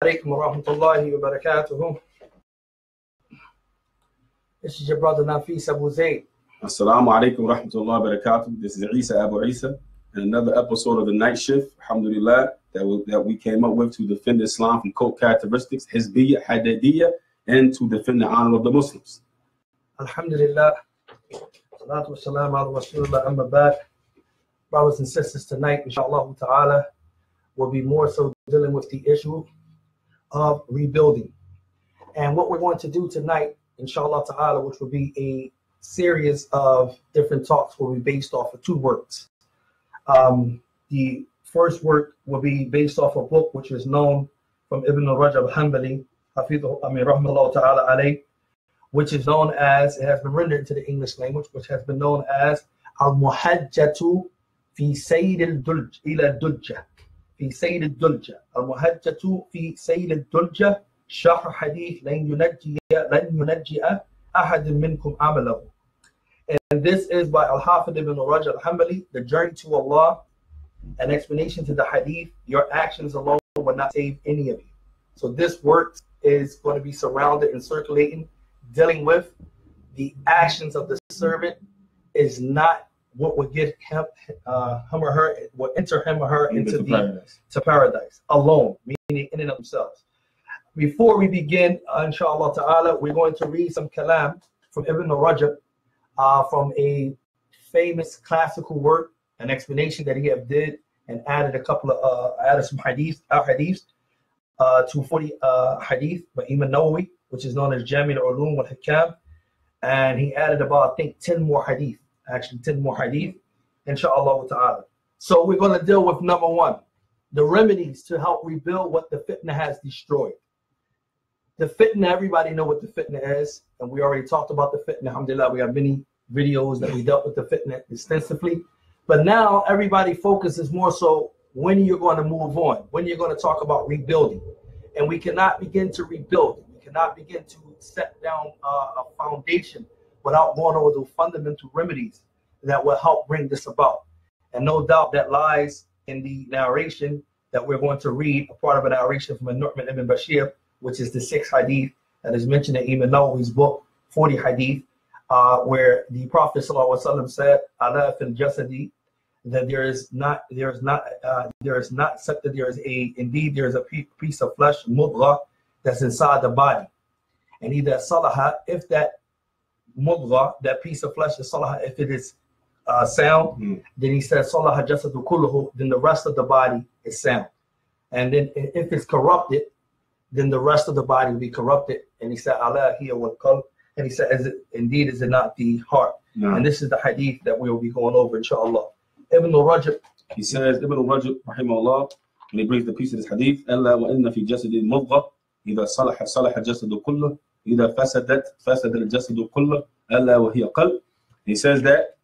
Alaikum wa rahmatullahi wa barakatuhu. This is your brother Nafis Abu Zayd. Assalamu alaikum wa rahmatullahi wa barakatuh. This is Isa Abu Isa, and another episode of the night shift, alhamdulillah, that we came up with to defend Islam from cult characteristics, Hizbiyya, Hadadiyya, and to defend the honor of the Muslims. Alhamdulillah. Salatu wa salam ala Rasulullah amma ba'd. Brothers and sisters, tonight, inshallah ta'ala, will be more so dealing with the issue of rebuilding. And what we're going to do tonight, inshallah ta'ala, which will be a series of different talks, will be based off of two works. The first work will be based off a book which is known from Ibn Rajab Hanbali, rahmahullah ta'ala alayh, which is known as, it has been rendered into the English language, which has been known as Al-Muhajjatu fi Sayyid al-Dulj ila Dulja. في سيد الدلجة المهجة في سيد الدلجة شرح حديث لن ينجي أحد منكم عمله. And this is by Al-Hafid ibn Rajab al-Hanbali, The Journey to Allah, an explanation to the hadith, your actions alone will not save any of you. So this work is going to be surrounded and circulating, dealing with the actions of the servant is not what would get him or her, will enter him or her into paradise alone, meaning in and of themselves. Before we begin, inshallah ta'ala, we're going to read some kalam from Ibn Rajab, from a famous classical work, an explanation that he have did, and added a couple of added some hadiths, 240 hadith by Imam Nawawi, which is known as Jami' al-Ulum wal-Hikam, and he added about, I think, 10 more hadith. Actually 10 more hadith, inshallah ta'ala. So we're going to deal with number one, the remedies to help rebuild what the fitna has destroyed. The fitna, everybody know what the fitna is, and we already talked about the fitna, alhamdulillah. We have many videos that we dealt with the fitna extensively, but now everybody focuses more so when you're going to move on, when you're going to talk about rebuilding. And we cannot begin to rebuild, we cannot begin to set down a foundation without going over the fundamental remedies that will help bring this about. And no doubt that lies in the narration that we're going to read, a part of a narration from Nu'man ibn Bashir, which is the 6th hadith that is mentioned in Imam Nawawi's book, 40 hadith, where the Prophet ﷺ said, "Ala fil jasadi," that there is a piece of flesh, mudghah, that's inside the body. And either salaha, if that mudghah, that piece of flesh is salah, if it is sound, then he says salah jasadu kulluhu, then the rest of the body is sound. And then if it's corrupted, then the rest of the body will be corrupted. And he said ala hiya wal qalb, and he said, indeed is it not the heart? No. And this is the hadith that we will be going over, inshallah. Ibn Rajab, he says, Ibn Rajab rahimahullah, when he brings the piece of this hadith, alla wa inna fi jasadi mudghah idha salaha salaha jasadu kulluhu إذا فسد الجسد كله ألا وهي قلب. He says that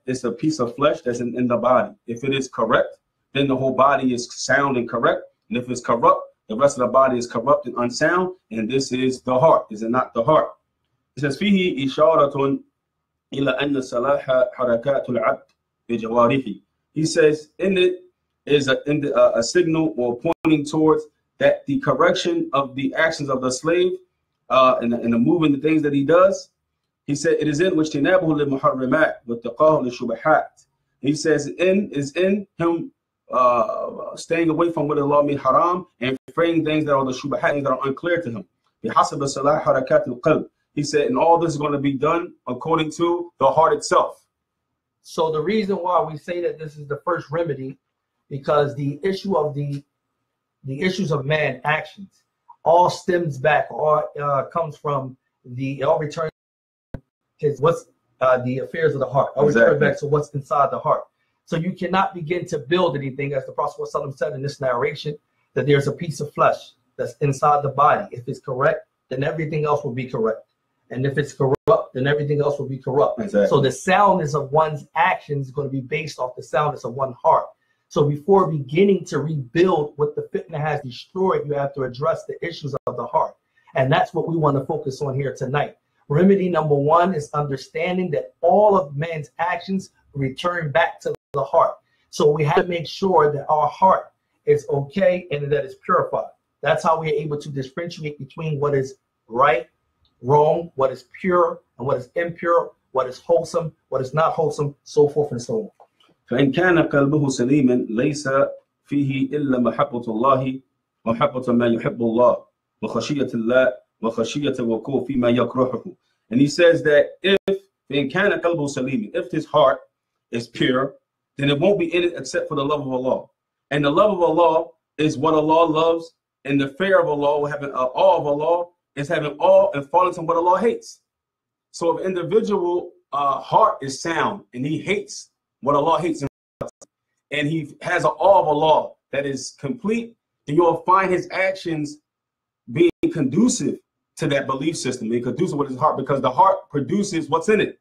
is a piece of flesh that's in the body. If it is correct, then the whole body is sound and correct. And if it's corrupt, the rest of the body is corrupt and unsound. And this is the heart. Is it not the heart? It says فيه إشارة إلى أن صلاح حركات العبد بجوارحه. He says in it is a signal or pointing towards that the correction of the actions of the slave and the moving, the things that he does, he said it is in which tinabuhu lil muharramat wa taqahu lil shubahat. He says is in him staying away from what Allah made haram and refraining things that are the shubahat, that are unclear to him. Bihasab salah harakat al qalb. He said, and all this is going to be done according to the heart itself. So the reason why we say that this is the first remedy, because the issue of the issues of man actions all stems back, or comes from all returns to what's the affairs of the heart. All return back to what's inside the heart. So you cannot begin to build anything, as the Prophet ﷺ said in this narration, that there's a piece of flesh that's inside the body. If it's correct, then everything else will be correct. And if it's corrupt, then everything else will be corrupt. Exactly. So the soundness of one's actions is going to be based off the soundness of one's heart. So before beginning to rebuild what the fitna has destroyed, you have to address the issues of the heart. And that's what we want to focus on here tonight. Remedy number one is understanding that all of man's actions return back to the heart. So we have to make sure that our heart is okay and that it's purified. That's how we are able to differentiate between what is right, wrong, what is pure, and what is impure, what is wholesome, what is not wholesome, so forth and so on. فإن كان قلبه سليما ليس فيه إلا محبة الله ومحبة ما يحب الله وخشية الله وخشية الوقوع فيما يكرهه. And he says that if فإن كان قلبه سليما, if his heart is pure, then it won't be in it except for the love of Allah. And the love of Allah is what Allah loves, and the fear of Allah, having awe of Allah, is having awe and falling from what Allah hates. So if an individual heart is sound and he hates what Allah hates, and he has an awe of Allah that is complete, then you'll find his actions being conducive to that belief system, being conducive with his heart, because the heart produces what's in it.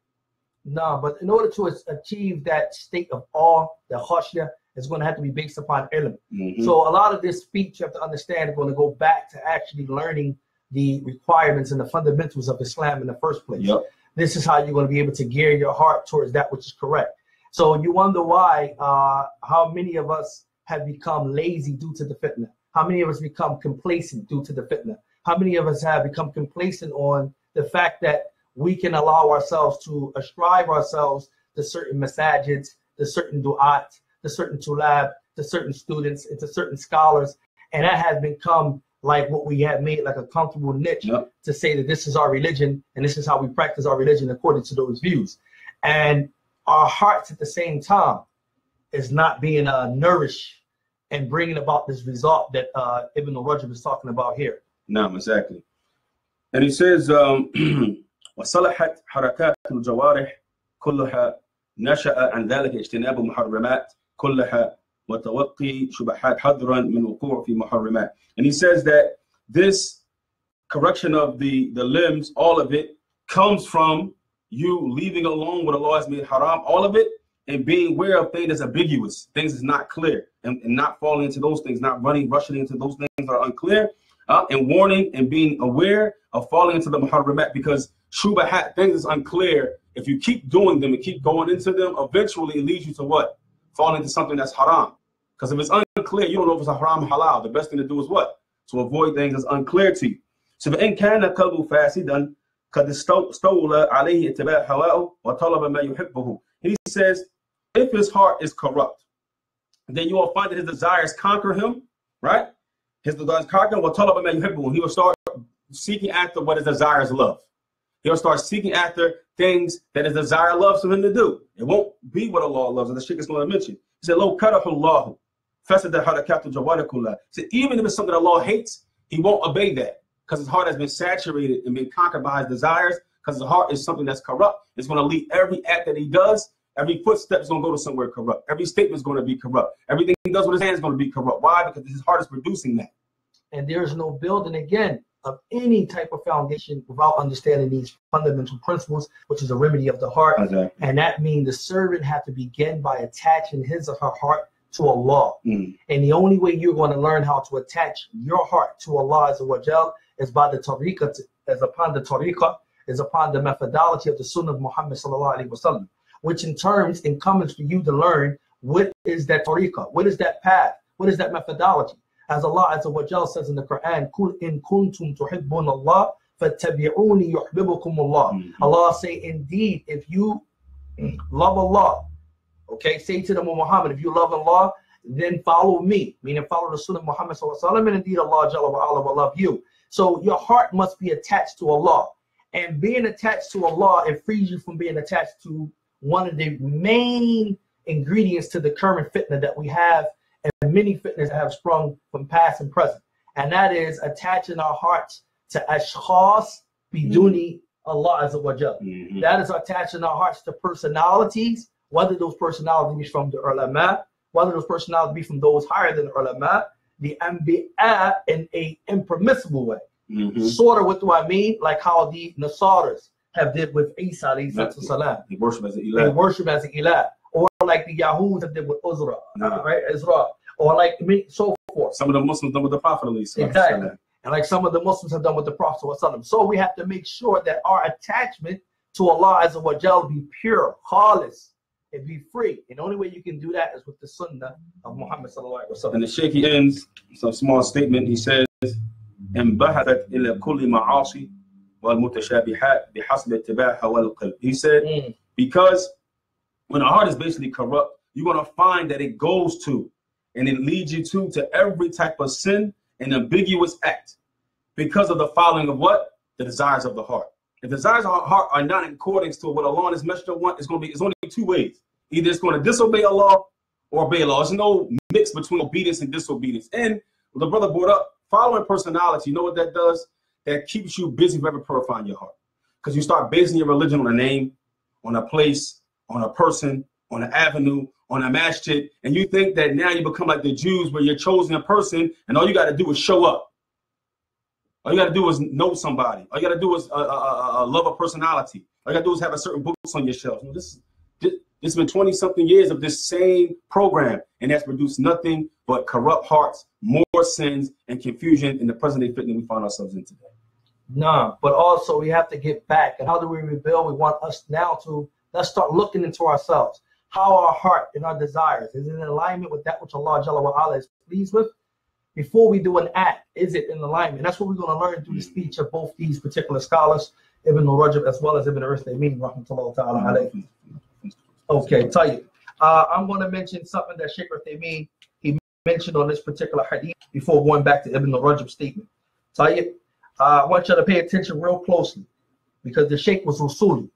No, but in order to achieve that state of awe, the khashya, is going to have to be based upon ilm. So a lot of this speech, you have to understand, is going to go back to actually learning the requirements and the fundamentals of Islam in the first place. This is how you're going to be able to gear your heart towards that which is correct. So you wonder why, how many of us have become lazy due to the fitnah? How many of us become complacent due to the fitnah? How many of us have become complacent on the fact that we can allow ourselves to ascribe ourselves to certain masajids, to certain du'at, to certain tulab, to certain students, and to certain scholars, and that has become like what we have made like a comfortable niche to say that this is our religion and this is how we practice our religion according to those views. And our hearts at the same time is not being nourished and bringing about this result that Ibn al-Rajab is talking about here. No, exactly. And he says, وصلحت حركات الجوارح كلها نشأ عن ذلك اجتناب المحرمات كلها وتوقي شبهات حذرا من وقوع في محرمات. And he says that this correction of the limbs, all of it, comes from you leaving alone what Allah has made haram, all of it, and being aware of things that's ambiguous, things that's not clear, and not falling into those things, not rushing into those things that are unclear, and warning and being aware of falling into the muharramat, because shubahat, things that's unclear, if you keep doing them and keep going into them, eventually it leads you to what? Fall into something that's haram. Because if it's unclear, you don't know if it's a haram or halal. The best thing to do is what? To avoid things that's unclear to you. So فإن كان قلبه فاسدا قد استولى عليه اتباع هواه وطلب ما يحبه. He says, if his heart is corrupt, then you will find that his desires conquer him, right? His desires conquer him, وطلب ما يحبه. He will start seeking after what his desires love. He'll start seeking after things that his desire loves for him to do. It won't be what Allah loves, and the Sheikh is going to mention. He said, "Lo karahu Allah, fasada harakatu jawarikullah." So even if it's something Allah hates, he won't obey that because his heart has been saturated and been conquered by his desires. Because his heart is something that's corrupt. It's going to lead every act that he does. Every footstep is going to go to somewhere corrupt. Every statement is going to be corrupt. Everything he does with his hands is going to be corrupt. Why? Because his heart is producing that. And there is no building again of any type of foundation without understanding these fundamental principles, which is a remedy of the heart. Exactly. And that means the servant has to begin by attaching his or her heart to Allah. And the only way you're going to learn how to attach your heart to Allah Azza wa Jal is by the tariqah, is upon the methodology of the Sunnah of Muhammad sallallahu alaihi wasallam, which in terms encompass for you to learn what is that tariqah, what is that path, what is that methodology. As Allah Azza wa Jal says in the Quran, "Kul in kuntum tuhibbun Allah, fattabi'uni yuhibbukum Allah." Allah say, indeed, if you love Allah, okay, say to them, Muhammad, if you love Allah, then follow me, meaning follow the Sunnah of Muhammad sallallahu alaihi wasallam, and indeed Allah Jalla wa Ala will love you. So your heart must be attached to Allah. And being attached to Allah, it frees you from being attached to one of the main ingredients to the current fitnah that we have, and many fitnahs that have sprung from past and present. And that is attaching our hearts to ashkhas biduni Allah Azza wa Jal. That is attaching our hearts to personalities, whether those personalities be from the ulama, whether those personalities be from those higher than the ulama, the anbiya in a impermissible way. Sort of what do I mean? Like how the Nasaras have did with Isa alayhi salam. They worship as an ilah. They worship as an ilah. Or like the Yahuds have did with Uzra, right? Isra. Or like so forth. Some of the Muslims done with the Prophet exactly. And like some of the Muslims have done with the Prophet. So we have to make sure that our attachment to Allah Azza wa Jal be pure, khalis, and be free. And the only way you can do that is with the Sunnah of Muhammad sallallahu alaihi wasallam. And the Shaykh ends some small statement. He says, انبهثت إلى كل معاصي والمتشابهات بحسب اتباع هوى القلب. He said, because when the heart is basically corrupt, you're going to find that it goes to and it leads you to every type of sin and ambiguous act because of the following of what? The desires of the heart. If the desires of our heart are not in accordance to what Allah and His Messenger want, it's only two ways. Either it's going to disobey Allah or obey Allah. There's no mix between obedience and disobedience. And the brother brought up following personality. You know what that does? That keeps you busy forever purifying your heart. Because you start basing your religion on a name, on a place, on a person, on an avenue, on a masjid, and you think that now you become like the Jews where you're chosen a person and all you got to do is show up. All you got to do is know somebody. All you got to do is love a personality. All you got to do is have a certain books on your shelf. You know, this has been 20-something years of this same program, and that's produced nothing but corrupt hearts, more sins, and confusion in the present-day fitness we find ourselves in today. Nah, but also we have to get back. And how do we rebuild? We want us now to, let's start looking into ourselves. How our heart and our desires, is it in alignment with that which Allah Jalla wa Ala is pleased with? Before we do an act, is it in alignment? That's what we're going to learn through the speech of both these particular scholars, Ibn Rajab as well as Ibn Uthaymeen, rahmatullahi ta'ala alayhi. Okay, tell you. I'm going to mention something that Sheikh Uthaymeen, he mentioned on this particular hadith before going back to Ibn Rajab's statement. Tell you, I want you to pay attention real closely because the Sheikh was usuli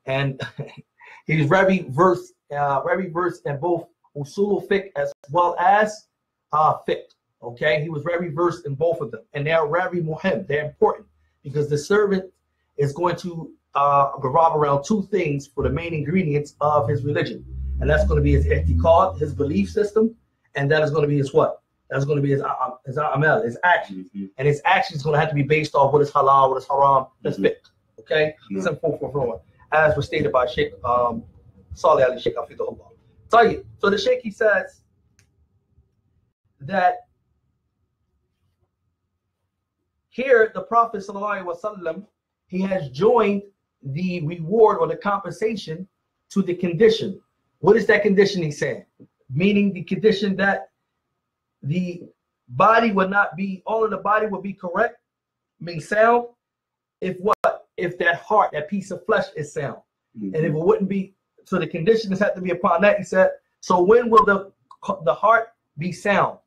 and he's very versed in both usul fiqh as well as fiqh. Okay, he was very versed in both of them, and they are very muhim. They're important because the servant is going to revolve around two things for the main ingredients of his religion, and that's going to be his i'tiqad, his belief system, and that is going to be his what? That's going to be his amal, his action, and his action is going to have to be based off what is halal, what is haram, that's fiqh. Okay, as was stated by Sheikh Salih Ali Sheikh Hafidhullah. So the Sheikh, he says that here the Prophet ﷺ, he has joined the reward or the compensation to the condition. What is that condition he's saying? Meaning the condition that the body would not be, all of the body would be correct, mean sound, if what? If that heart, that piece of flesh is sound. And if it wouldn't be, so the conditions have to be upon that, he said, so when will the heart be sound?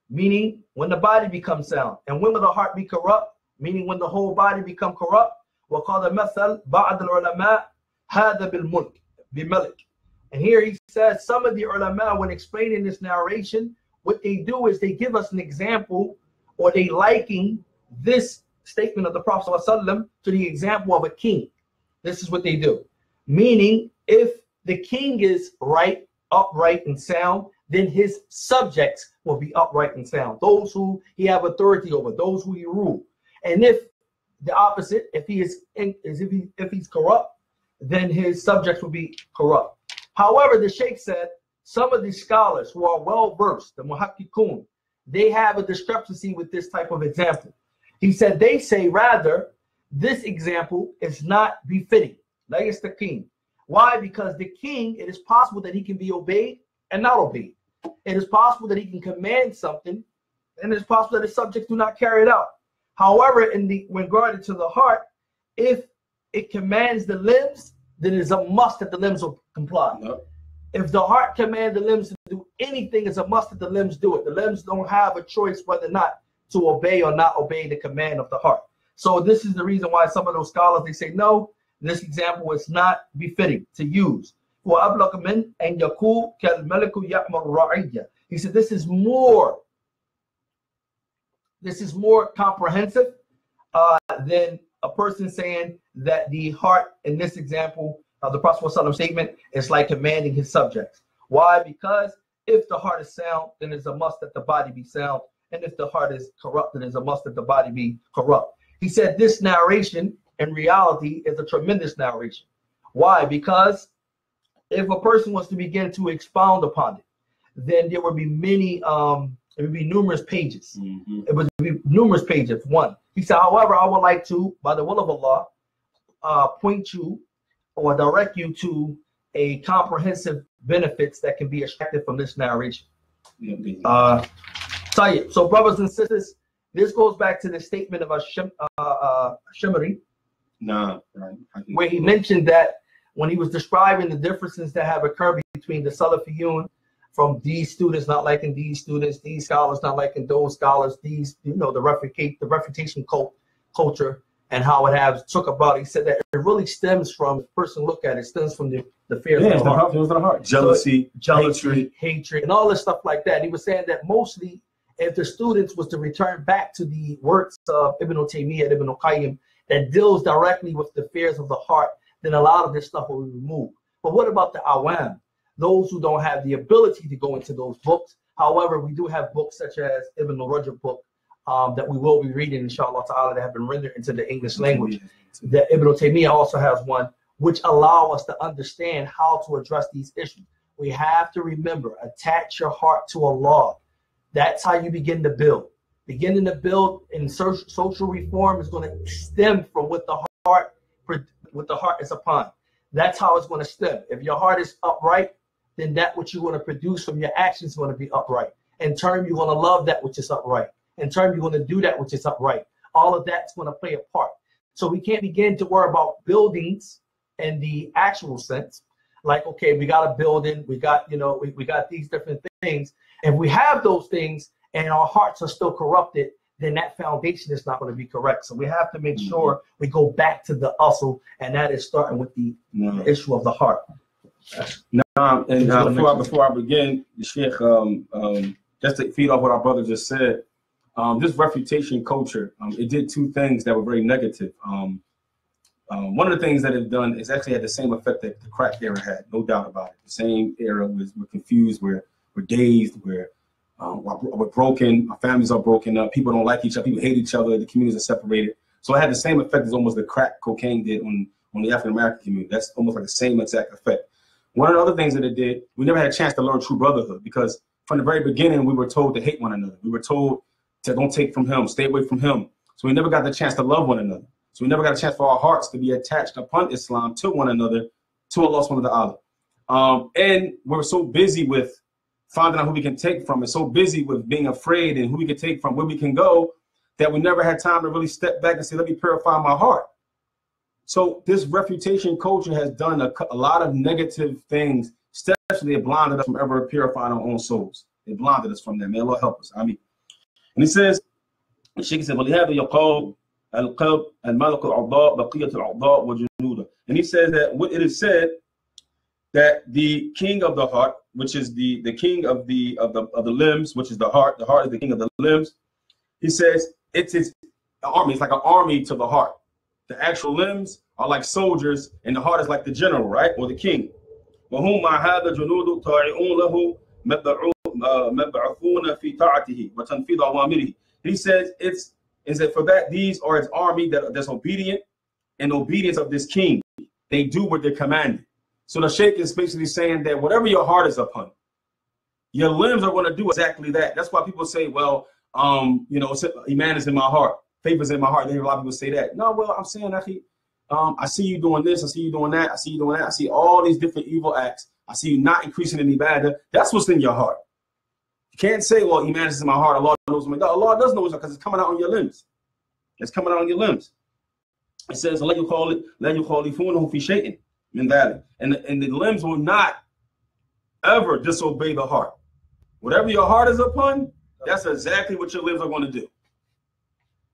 Meaning when the body becomes sound. And when will the heart be corrupt? Meaning when the whole body become corrupt. وَقَالَ مَثَلْ بَعْدَ الْعُلَمَاء هَذَا بِالْمُلْكِ بِمَلِكِ. And here he says, some of the ulama, when explaining this narration, what they do is they give us an example, or they liken this statement of the Prophet ﷺ to the example of a king. This is what they do. Meaning, if the king is right, upright, and sound, then his subjects will be upright and sound. Those who he have authority over, those who he rule. And if the opposite, if he's corrupt, then his subjects will be corrupt. However, the Sheikh said some of the scholars who are well versed, the muhakkikun, they have a discrepancy with this type of example. He said they say rather this example is not befitting. Like it's the king. Why? Because the king, it is possible that he can be obeyed and not obeyed. It is possible that he can command something, and it's possible that his subjects do not carry it out. However, when regarded to the heart, if it commands the limbs, then it is a must that the limbs will comply. No. If the heart commands the limbs to do anything, it's a must that the limbs do it. The limbs don't have a choice whether or not to obey or not obey the command of the heart. So this is the reason why some of those scholars, they say, no, this example is not befitting to use. He said this is more comprehensive than a person saying that the heart in this example of the Prophet ﷺ statement is like commanding his subjects. Why? Because if the heart is sound, then it's a must that the body be sound. And if the heart is corrupt, then it's a must that the body be corrupt. He said this narration in reality is a tremendous narration. Why? Because if a person was to begin to expound upon it, then there would be many, it would be numerous pages. It would be numerous pages. One, he said, however, I would like to, by the will of Allah, point you or direct you to a comprehensive benefits that can be extracted from this narration. So brothers and sisters, This goes back to the statement of Shimri, where he mentioned that when he was describing the differences that have occurred between the Salafiyun, from these students not liking these students, these scholars not liking those scholars, these, the refutation culture, and how it has took about. He said that it really stems from, the person look at it, stems from the fears of the heart. Jealousy, hatred, and all this stuff like that. And he was saying that mostly, if the students was to return back to the works of Ibn Uthaymeen and Ibn Qayyim that deals directly with the fears of the heart, then a lot of this stuff will be removed. But what about the awam? Those who don't have the ability to go into those books. However, we do have books such as Ibn al-Rajab book that we will be reading, inshallah ta'ala, that have been rendered into the English language. That Ibn Taymiyyah also has one, which allow us to understand how to address these issues. We have to remember, attach your heart to Allah. That's how you begin to build. Beginning to build in social reform is going to stem from what the heart is upon. That's how it's going to stem. If your heart is upright, then that which you're going to produce from your actions is going to be upright. In turn, you're going to love that which is upright. In turn, you're going to do that which is upright. All of that's going to play a part. So we can't begin to worry about buildings in the actual sense. Like, okay, we got a building, we got, we got these different things. If we have those things and our hearts are still corrupted, then that foundation is not going to be correct. So we have to make sure we go back to the usul, and that is starting with the issue of the heart. Before I begin, the Sheikh, just to feed off what our brother just said, this refutation culture, it did two things that were very negative. One of the things that it done is actually had the same effect that the crack era had, no doubt about it. The same era was, we're confused, we're dazed, we're broken, our families are broken up, people don't like each other, people hate each other, the communities are separated. So it had the same effect as almost the crack cocaine did on the African American community. That's almost like the same exact effect. One of the other things that it did, we never had a chance to learn true brotherhood, because from the very beginning, we were told to hate one another. We were told to don't take from him, stay away from him. So we never got the chance to love one another. So we never got a chance for our hearts to be attached upon Islam to one another, to Allah subhanahu wa ta'ala. And we're so busy with finding out who we can take from, and so busy with being afraid and who we can take from, where we can go, that we never had time to really step back and say, let me purify my heart. So this refutation culture has done a lot of negative things, especially it blinded us from ever purifying our own souls. It blinded us from that. May Allah help us. I mean, and he says, the Sheikh said, القلب الملك الأعضاء بقية الأعضاء وجنوده. And he says that what it is said that the king of the heart, which is the king of the limbs, which is the heart is the king of the limbs. He says it's an army. It's like an army to the heart. The actual limbs are like soldiers, and the heart is like the general, right, or the king. وهم مع هذا جنود طائعون له مبعوثون في طاعته وتنفيذ أوامره. He says is that for that these are his army that's obedient, in obedience of this king, they do what they're commanded. So the Sheikh is basically saying that whatever your heart is upon, your limbs are going to do exactly that. That's why people say, well, Iman is in my heart, faith is in my heart. Then a lot of people say that. No, well, I'm saying, I see you doing this, I see you doing that, I see you doing that, I see all these different evil acts, I see you not increasing in ibadah. That's what's in your heart. You can't say, well, Iman is in my heart, Allah knows my God. Allah does know it's because it's coming out on your limbs. It's coming out on your limbs. It says, let you call it, and the limbs will not ever disobey the heart. Whatever your heart is upon, that's exactly what your limbs are going to do.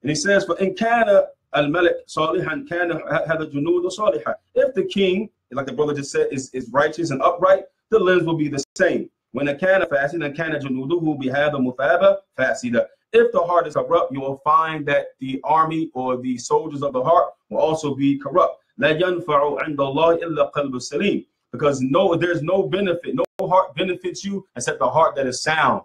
And he says, فَإِنْ كَانَ الْمَلِكْ صَالِحًا كَانَ هَذَا الْجُنُودُ صَالِحًا. If the king, like the brother just said, is righteous and upright, the limbs will be the same. When كَانَ فَاسِدًا كَانَ جُنُودُهُ بِهَذَا مُثَابًا فَاسِدًا. If the heart is corrupt, you will find that the army or the soldiers of the heart will also be corrupt. لَا يَنْفَعُ عِنْدَ اللَّهِ إِلَّا قَلْبُ السَّلِيمِ. Because there's no benefit, no heart benefits you except the heart that is sound.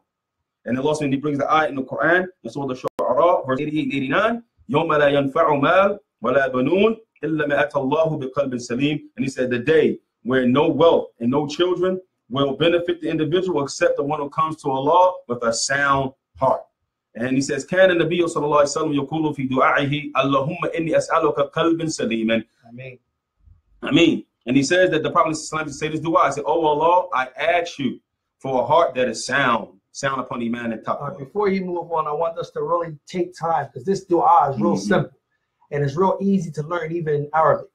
And then also when he brings the ayat in the Quran, in Surah Al-Shu'ara, verse 88 and 89, يَوْمَ لَا يَنْفَعُ مَالٌ وَلَا بَنُونَ إِلَّا مَا أَتَى اللَّهُ بِقَلْبٍ سَلِيمٍ. And he said, the day where no wealth and no children will benefit the individual except the one who comes to Allah with a sound heart. And he says, كان النبي صلى الله عليه وسلم يقول في دعائه اللهم إني أسألك قلبا سليما. Ameen. And he says that the Prophet ﷺ say this dua. I say, oh Allah, I ask you for a heart that is sound. sound upon Iman and Taqwa. Before you move on, I want us to really take time because this dua is real simple and it's real easy to learn even in Arabic.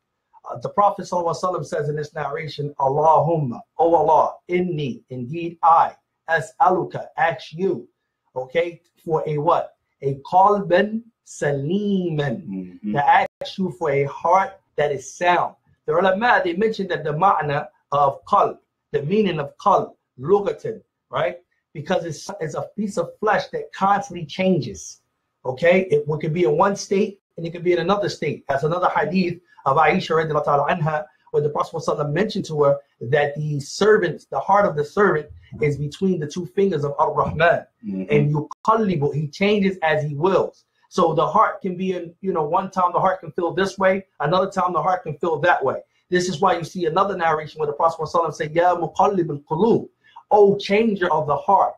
The Prophet ﷺ says in this narration, Allahumma, O Allah, inni, indeed I, as'aluka, ask you, okay, for a what? A qalban saliman. That asks you for a heart that is sound. The ulama, they mentioned that the ma'na of qalb, the meaning of qalb, lugatan, right? Because it's a piece of flesh that constantly changes, okay? It could be in one state and it could be in another state. That's another hadith of Aisha radiallahu ta'ala anha, where the Prophet ﷺ mentioned to her that the servant, the heart of the servant is between the two fingers of Ar-Rahman. And yuqallibu, he changes as he wills. So the heart can be in, one time the heart can feel this way, another time the heart can feel that way. This is why you see another narration where the Prophet ﷺ said, Ya muqallib al-qulub, O changer of the heart.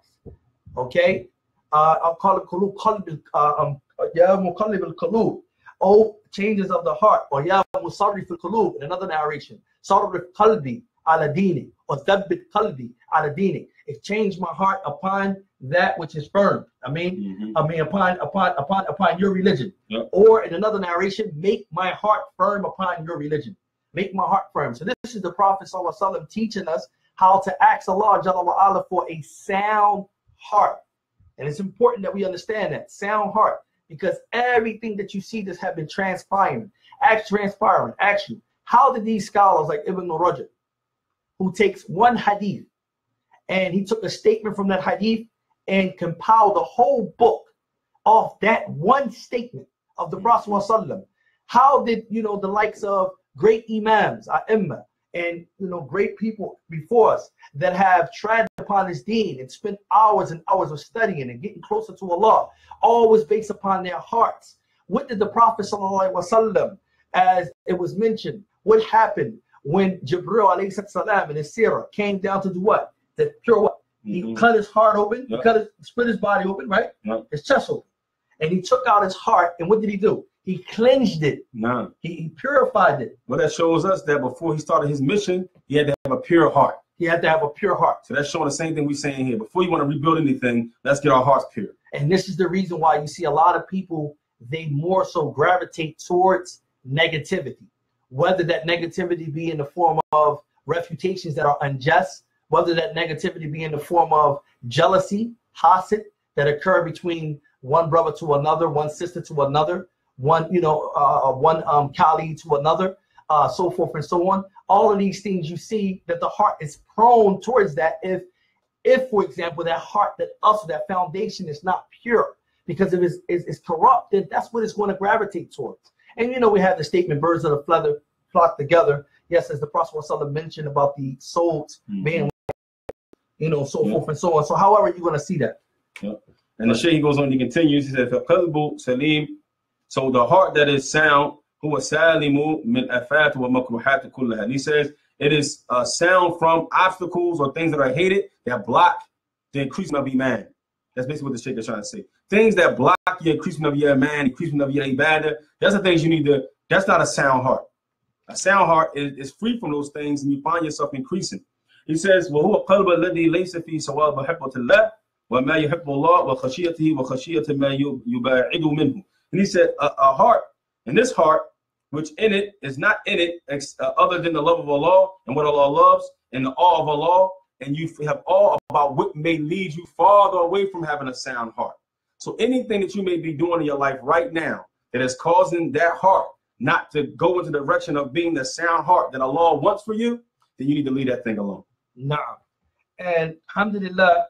Okay? I'll call it qulub, Ya muqallib al-qulub, O changes of the heart, or Ya musarrif al-qulub, in another narration, sarrif qalbi ala dini, or thabbit qalbi ala dini. It changed my heart upon that which is firm. Upon your religion. Yep. Or in another narration, make my heart firm upon your religion. Make my heart firm. So this is the Prophet ﷺ teaching us how to ask Allah Jalla wa Ala for a sound heart. And it's important that we understand that sound heart, because everything that you see this have been transpiring. Ask you, how did these scholars like Ibn Rajab, who takes one hadith and he took a statement from that hadith and compiled the whole book off that one statement of the Prophet ﷺ? How did the likes of great imams, a'imma, and great people before us that have tread upon this deen and spent hours and hours of studying and getting closer to Allah, always based upon their hearts? What did the Prophet ﷺ, as it was mentioned, what happened when Jibril alayhi salam in his seerah came down to do what? The pure what? He cut his heart open, split his body open, right? His chest open. And he took out his heart, and what did he do? He cleansed it. He purified it. Well, that shows us that before he started his mission, he had to have a pure heart. He had to have a pure heart. So that's showing the same thing we're saying here. Before you want to rebuild anything, let's get our hearts pure. And this is the reason why you see a lot of people, they more so gravitate towards negativity. Whether that negativity be in the form of refutations that are unjust, whether that negativity be in the form of jealousy, hasid, that occur between one brother to another, one sister to another, one colleague to another, so forth and so on. All of these things, you see that the heart is prone towards that if for example, that heart, that foundation is not pure. Because if it's corrupt, then that's what it's going to gravitate towards. And we have the statement, birds of the feather flock together. Yes, as the Prophet ﷺ mentioned about the souls being, so forth and so on. So however you're going to see that. And the Shaykh goes on, he continues, he says, فَقَلْبُ سَلِيمٌ, so the heart that is sound, هُوَ سَالِمُ مِنْ أَفَاتِ وَمَكْرُحَاتِ كُلَّهَا. And he says, it is sound from obstacles or things that are hated, that block the increasement of Iman. That's basically what the Shaykh is trying to say. Things that block your increasement of your Iman, increasement of your Ibadah, that's the things you need to, that's not a sound heart. A sound heart is free from those things, and you find yourself increasing. He says, وَهُوَ قَلْبَ الَّذِي لَيْسَ فِي سَوَابَ حِبَّةِ اللَّهِ وَمَا يُحِبُّ اللَّهِ وَخَشِيَّتِهِ وَخَشِيَّةِ مَا يُبَاعِدُ مِنْهُ. And he said, a heart, and this heart, which in it is not in it other than the love of Allah and what Allah loves and the awe of Allah, and you have awe about what may lead you farther away from having a sound heart. So anything that you may be doing in your life right now that is causing that heart not to go into the direction of being the sound heart that Allah wants for you, then you need to leave that thing alone. Nah. And alhamdulillah,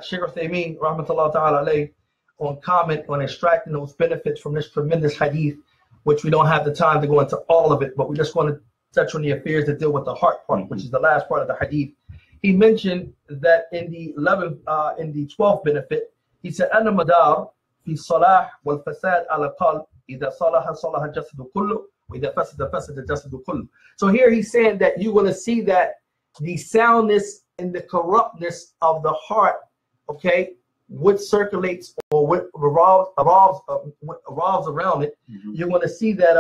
Shaykh Uthaymeen, rahmatullah ta'ala alayhi, on comment on extracting those benefits from this tremendous hadith, which we don't have the time to go into all of it, but we just want to touch on the affairs that deal with the heart part, which is the last part of the hadith. He mentioned that in the 12th benefit, he said, أَنَّ مَدَارِ فِي الصَّلَاحِ وَالْفَسَادِ عَلَى الْقَلْبِ إِذَا صَلَحَ صَلَحَ الْجَسَدُ كُلُّهُ وَإِذَا فَسَدَ فَسَدَ الْجَسَدُ كُلُّهُ. So here he's saying that you're going to see that the soundness and the corruptness of the heart, okay, what circulates or what revolves around it, you're going to see that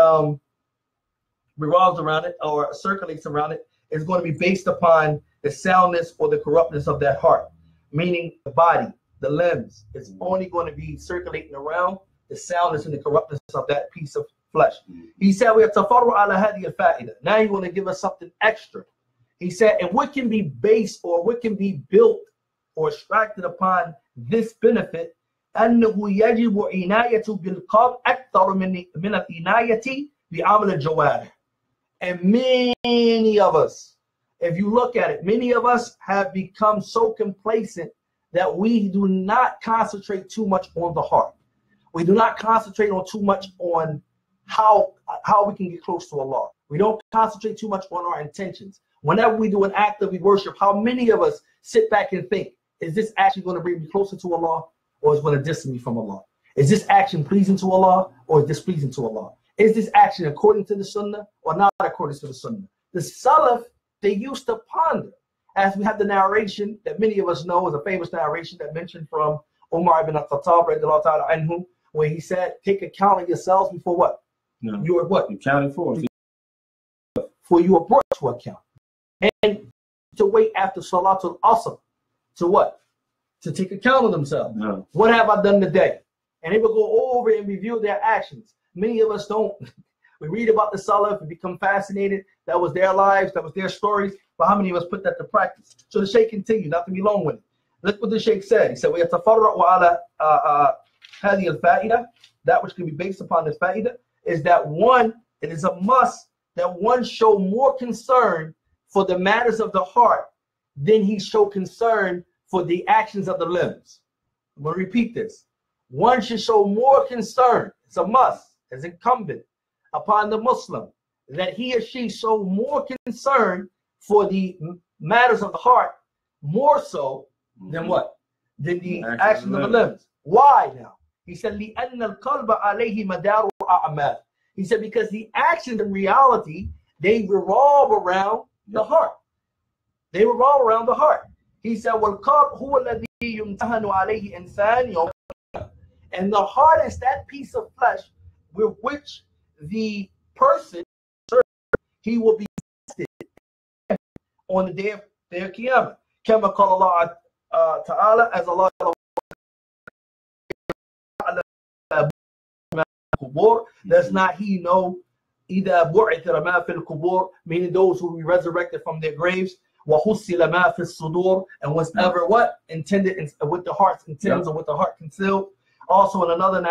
revolves around it or circulates around it is going to be based upon the soundness or the corruptness of that heart, meaning the body, the limbs. It's only going to be circulating around the soundness and the corruptness of that piece of flesh. He said, we have tafarru ala hadi al-fa'ida. Now you want to give us something extra. He said, and what can be based or what can be built or extracted upon this benefit, أنه يجب عناية بالقلب أكثر من العناية بعمل الجوارح. And many of us, if you look at it, many of us have become so complacent that we do not concentrate too much on the heart. We do not concentrate on too much on how we can get close to Allah. We don't concentrate too much on our intentions. Whenever we do an act of worship, how many of us sit back and think, is this actually going to bring me closer to Allah, or is it going to distance me from Allah? Is this action pleasing to Allah, or is displeasing to Allah? Is this action according to the Sunnah, or not according to the Sunnah? The Salaf, they used to ponder. As we have the narration that many of us know is a famous narration that mentioned from Umar ibn al-Khattab, radiallahu ta'ala anhu, where he said, take account of yourselves before what? No. You are what? Accounted for. For you are brought to account. And to wait after Salatul Asr. To what? To take account of themselves. No. What have I done today? And they will go over and review their actions. Many of us don't. We read about the Salaf and become fascinated. That was their lives, that was their stories. But how many of us put that to practice? So the Shaykh continued, not to be long with it. Look what the Shaykh said. He said, وَيَتَفَرَّعُ عَلَى هَذِهِ الْفَائِدَةِ. That which can be based upon this fa'idah is that one, it is a must that one show more concern for the matters of the heart than he show concern for the actions of the limbs. I'm going to repeat this. One should show more concern, it's a must, as incumbent upon the Muslim, that he or she show more concern for the matters of the heart, more so than what? Than the actions of the limbs. Why now? He said, لِأَنَّ الْقَلْبَ عَلَيْهِ مَدَارُ أَعْمَالِ. He said, because the actions in reality, they revolve around the heart. They revolve around the heart. He said, وَالْقَلْبُ هُوَ الَّذِي يُمْتَحَنُ عَلَيْهِ إِنسَانٌ يَوْمَ الْقِيَامَةِ. And the heart is that piece of flesh with which the person, he will be tested on the day of Qiyamah. كما قال الله تعالى, as Allah does not he know إِذَا بُعِثَ مَا فِي الْقُبُورِ, meaning those who will be resurrected from their graves, وَحُصِّلَ مَا فِي الصُّدُورِ, and whatever what intended with the heart's intends or with the heart concealed. Also in another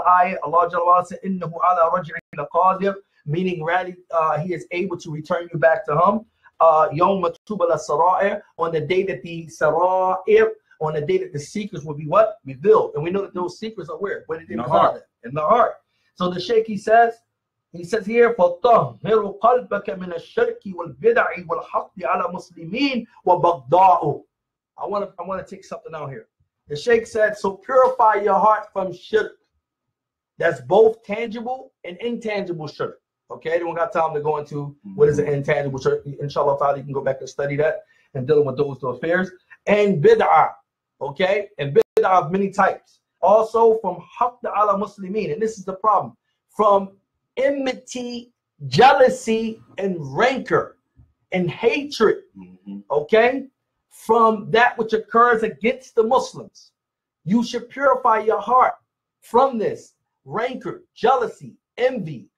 ayah, Allah Jalla wa Ala said, إِنَّهُ عَلَى رَجْعِهِ لَقَادِرٌ, meaning really he is able to return you back to him. يَوْمَ تُبْلَى السَّرَائِرُ, on the day that the sara'ir, on the day that the secrets will be what? Revealed. And we know that those secrets are where? Where did they reside? In the heart. So the Shaykh, he says here, فَطَهِّرُ قَلْبَكَ مِنَ الشِّرْكِ وَالْبِدْعِ وَالْحَقِّ عَلَى مُسْلِمِينَ وَبَغْضَاءُ. I want to take something out here. The Shaykh said, so purify your heart from shirk. That's both tangible and intangible shirk. Okay, they don't got time to go into what is an intangible shirk. Inshallah ta'ala, you can go back and study that and dealing with those affairs. And bid'ah, okay, and bid'ah of many types. Also from haqq ala muslimin, and this is the problem, from enmity, jealousy, and rancor, and hatred, okay, from that which occurs against the Muslims. You should purify your heart from this rancor, jealousy, envy,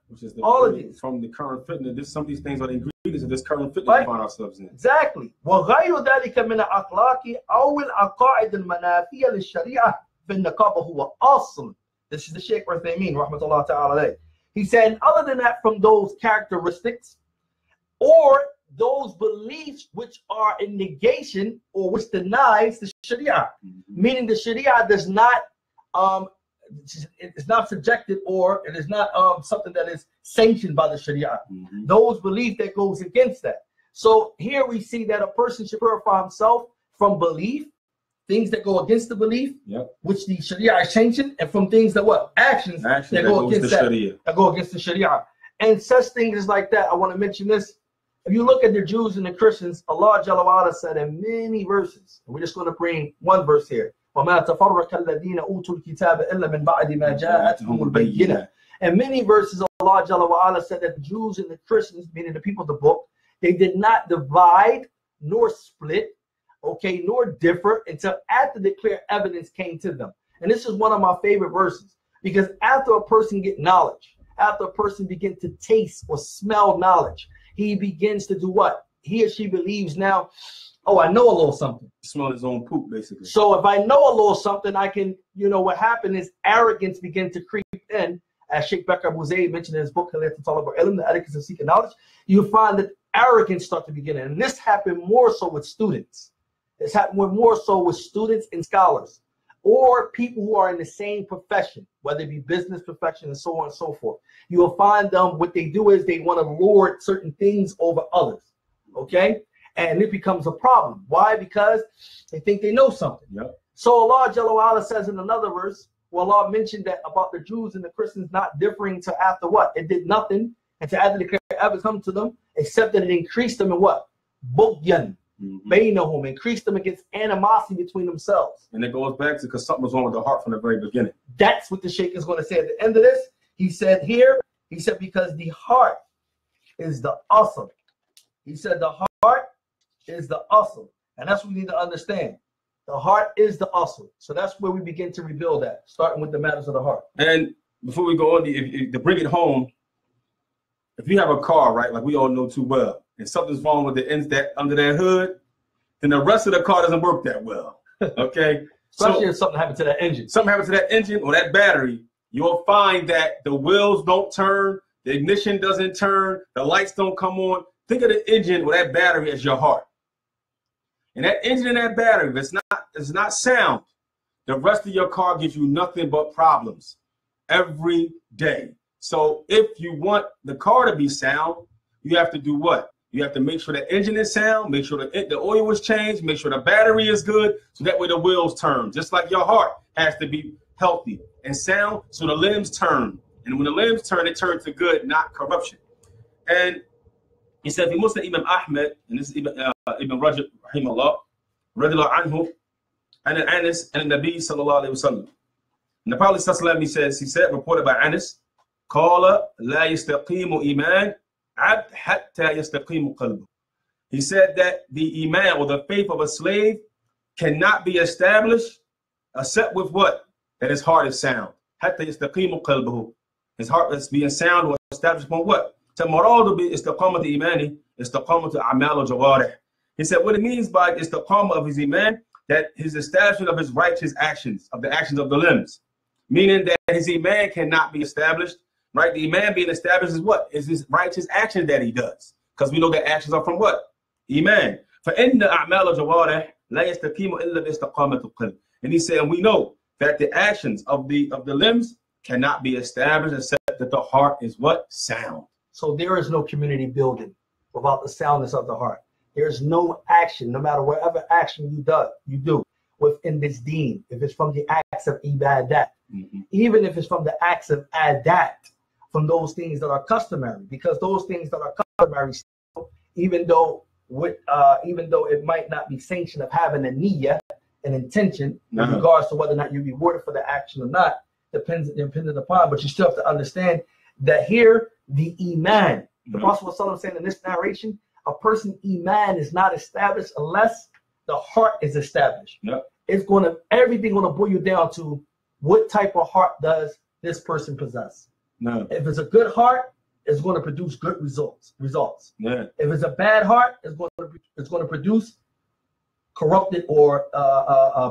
which is all of these. From the current fitnah, some of these things are the ingredients of this current fitnah we find ourselves in. Exactly. وغير ذلك من الأخلاق أو العقائد المنافية للشريعة في النقابة هو أصل. This is the Shaykh Uthaymeen, rahmatullah ta'ala alayh. He said, other than that, from those characteristics or those beliefs which are in negation or which denies the Sharia, meaning the Sharia does not it's not subjected, or it is not something that is sanctioned by the Sharia. Those beliefs that goes against that. So here we see that a person should purify himself from belief, things that go against the belief, which the Sharia is sanctioned, and from things that what? Actions that go against that go against the Sharia. And such things like that. I want to mention this. If you look at the Jews and the Christians, Allah Jalla wa Ala said in many verses, and we're just going to bring one verse here. وَمَا تَفَرَّقَ الَّذِينَ أُوتُوا الْكِتَابَ إِلَّا مِنْ بَعْدِ مَا جَاءَتْهُمُ الْبَيِّنَةُ. And many verses Allah Jalla wa Ala said that the Jews and the Christians, meaning the people of the book, they did not divide nor split, okay, nor differ until after the clear evidence came to them. And this is one of my favorite verses, because after a person get knowledge, after a person begins to taste or smell knowledge, he begins to do what? He or she believes now, oh, I know a little something. Smell his own poop, basically. So if I know a little something, I can, what happened is arrogance begin to creep in. As Sheikh Bakr Abu Zayd mentioned in his book, The Etiquette of Seeking Knowledge, you find that arrogance start to begin. And this happened more so with students. It's happened more so with students and scholars, or people who are in the same profession, whether it be business profession and so on and so forth. You will find them, what they do is they want to lord certain things over others, okay? And it becomes a problem. Why? Because they think they know something. Yep. So Allah Jalla wa'ala says in another verse, well, Allah mentioned that about the Jews and the Christians not differing to after what? It did nothing until after the clear evidence come to them, except that it increased them in what? Bugyan. Bainahum, increased them against animosity between themselves. And it goes back to because something was wrong with the heart from the very beginning. That's what the Sheikh is going to say at the end of this. He said here, he said, because the heart is the asl. He said the heart is the asl. And that's what we need to understand. The heart is the asl. So that's where we begin to rebuild that, starting with the matters of the heart. And before we go on, to bring it home, if you have a car, right, like we all know too well, and something's wrong with the ends that under that hood, then the rest of the car doesn't work that well. Okay? Especially if something happened to that engine. Something happened to that engine or that battery, you'll find that the wheels don't turn, the ignition doesn't turn, the lights don't come on. Think of the engine or that battery as your heart. And that engine and that battery, if it's not sound, the rest of your car gives you nothing but problems every day. So if you want the car to be sound, you have to do what? You have to make sure the engine is sound, make sure the oil is changed, make sure the battery is good, so that way the wheels turn. Just like your heart has to be healthy and sound, so the limbs turn. And when the limbs turn, it turns to good, not corruption. And he said, if Muslim Imam Ahmed, and this is Ibn Rajab, rahimahullah, radiallahu anhu, and Anas, and the Nabi sallallahu alayhi wa sallam. And the Prophet sallallahu he said, reported by Anas, قال لا يستقيم إيمان عبد حتى يستقيم قلبه. He said that the iman or the faith of a slave cannot be established except with what? That his heart is sound. حتى يستقيم قلبه. His heart is being sound or established upon what? تمراد باستقامة إيمانه استقامة أعمال الجوارح. He said what it means by istiqamah of his iman, that his establishment of his righteous actions, of the actions of the limbs. Meaning that his iman cannot be established. Right, the iman being established is what? Is his righteous actions that he does. Because we know that actions are from what? Iman. فَإِنَّ أَعْمَالَ جَوَارِحِ لَا يَسْتَقِيمُ إِلَّا بِاسْتِقَامَةِ الْقَلْبِ. And he said, and we know that the actions of the limbs cannot be established except that the heart is what? Sound. So there is no community building without the soundness of the heart. There's no action, no matter whatever action you do within this deen, if it's from the acts of ibadat, even if it's from the acts of adat, from those things that are customary, because those things that are customary, even though it might not be sanctioned of having a niyyah, an intention, in regards to whether or not you're rewarded for the action or not, dependent upon, but you still have to understand that here, the iman, the Prophet ﷺ saying in this narration, a person's iman is not established unless the heart is established. It's everything gonna boil you down to what type of heart does this person possess. If it's a good heart, it's going to produce good results. If it's a bad heart, it's going to produce corrupted or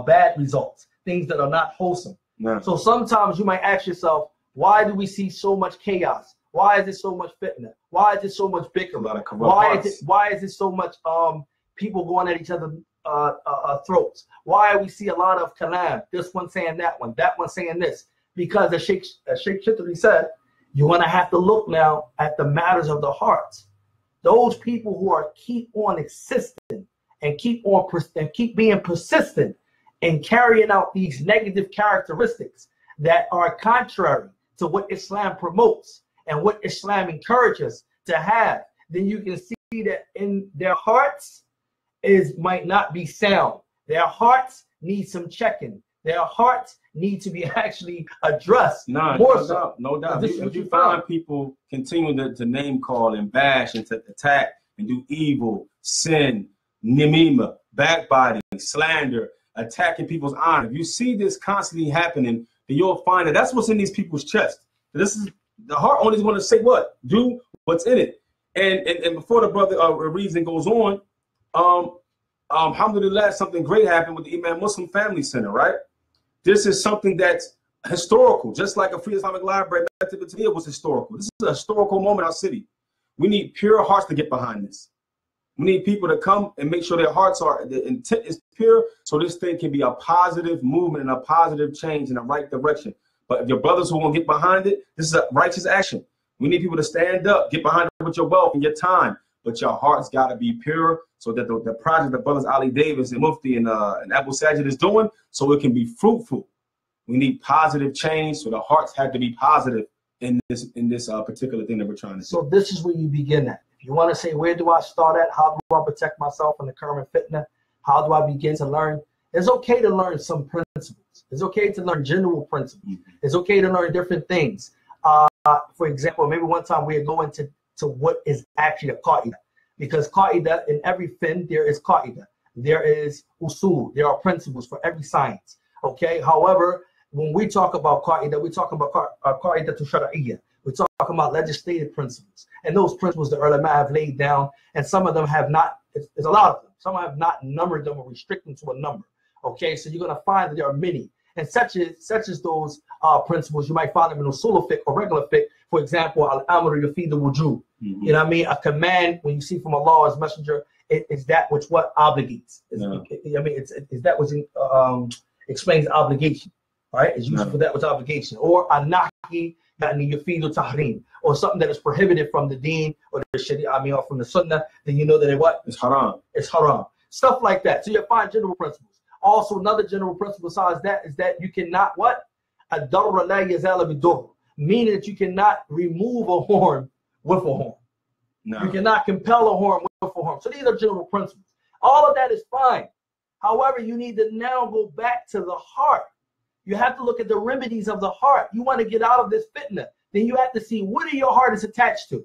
bad results, things that are not wholesome. So sometimes you might ask yourself, why do we see so much chaos? Why is there so much fitnah? Why is there so much bickering? Why is there so much people going at each other's throats? Why we see a lot of kalam? This one saying that one saying this. Because as Sheikh Chitri said, you're going to have to look now at the matters of the hearts. Those people who keep on existing and keep being persistent in carrying out these negative characteristics that are contrary to what Islam promotes and what Islam encourages to have, then you can see that in their hearts might not be sound. Their hearts need some checking. Their hearts need to be actually addressed. No doubt. If you find people continuing to name call and bash and to attack and do evil, sin, Nimima, backbiting, slander, attacking people's honor. If you see this constantly happening, then you'll find that that's what's in these people's chest. This is the heart only is going to say what? Do what's in it. And before the brother reads and goes on, alhamdulillah, something great happened with the Imam Muslim Family Center, right? This is something that's historical, just like a Free Islamic Library was historical. This is a historical moment in our city. We need pure hearts to get behind this. We need people to come and make sure their hearts are, the intent is pure, so this thing can be a positive movement and a positive change in the right direction. But if your brothers who won't get behind it, this is a righteous action. We need people to stand up, get behind it with your wealth and your time, but your heart's got to be pure so that the project that brothers Ali Davis and Mufti and Abu Sajid is doing, so it can be fruitful. We need positive change, so the hearts have to be positive in this particular thing that we're trying to do. So this is where you begin at. If you want to say, where do I start at? How do I protect myself in the current fitna? How do I begin to learn? It's okay to learn some principles. It's okay to learn general principles. It's okay to learn different things. For example, maybe one time we'll go into what is actually a qaida. Because qaida, in every fin, there is qaida. There is usul. There are principles for every science. Okay. However, when we talk about qaida, we talk about qaida to shar'iyya. We're talking about legislative principles. And those principles the ulama have laid down, and some of them have not, there's a lot of them. Some have not numbered them or restricted them to a number. Okay, so you're going to find that there are many. And such as those principles, you might find them in usul fiqh or regular fiqh. For example, al-amru yufidu wujub. You know what I mean? A command, when you see from Allah as messenger, is that which what obligates. Is that which explains obligation. Right? It's used for that which obligation. Or a-nahi yufidu tahrim, or something that is prohibited from the deen or the sharia, or from the sunnah, then you know that it's haram. It's haram. Stuff like that. So you find general principles. Also, another general principle besides that is that you cannot ad-darra la yazala bid-durr, meaning that you cannot remove a horn with a horn. No. You cannot compel a horn with a horn. So these are general principles. All of that is fine. However, you need to now go back to the heart. You have to look at the remedies of the heart. You want to get out of this fitna, then you have to see what your heart is attached to.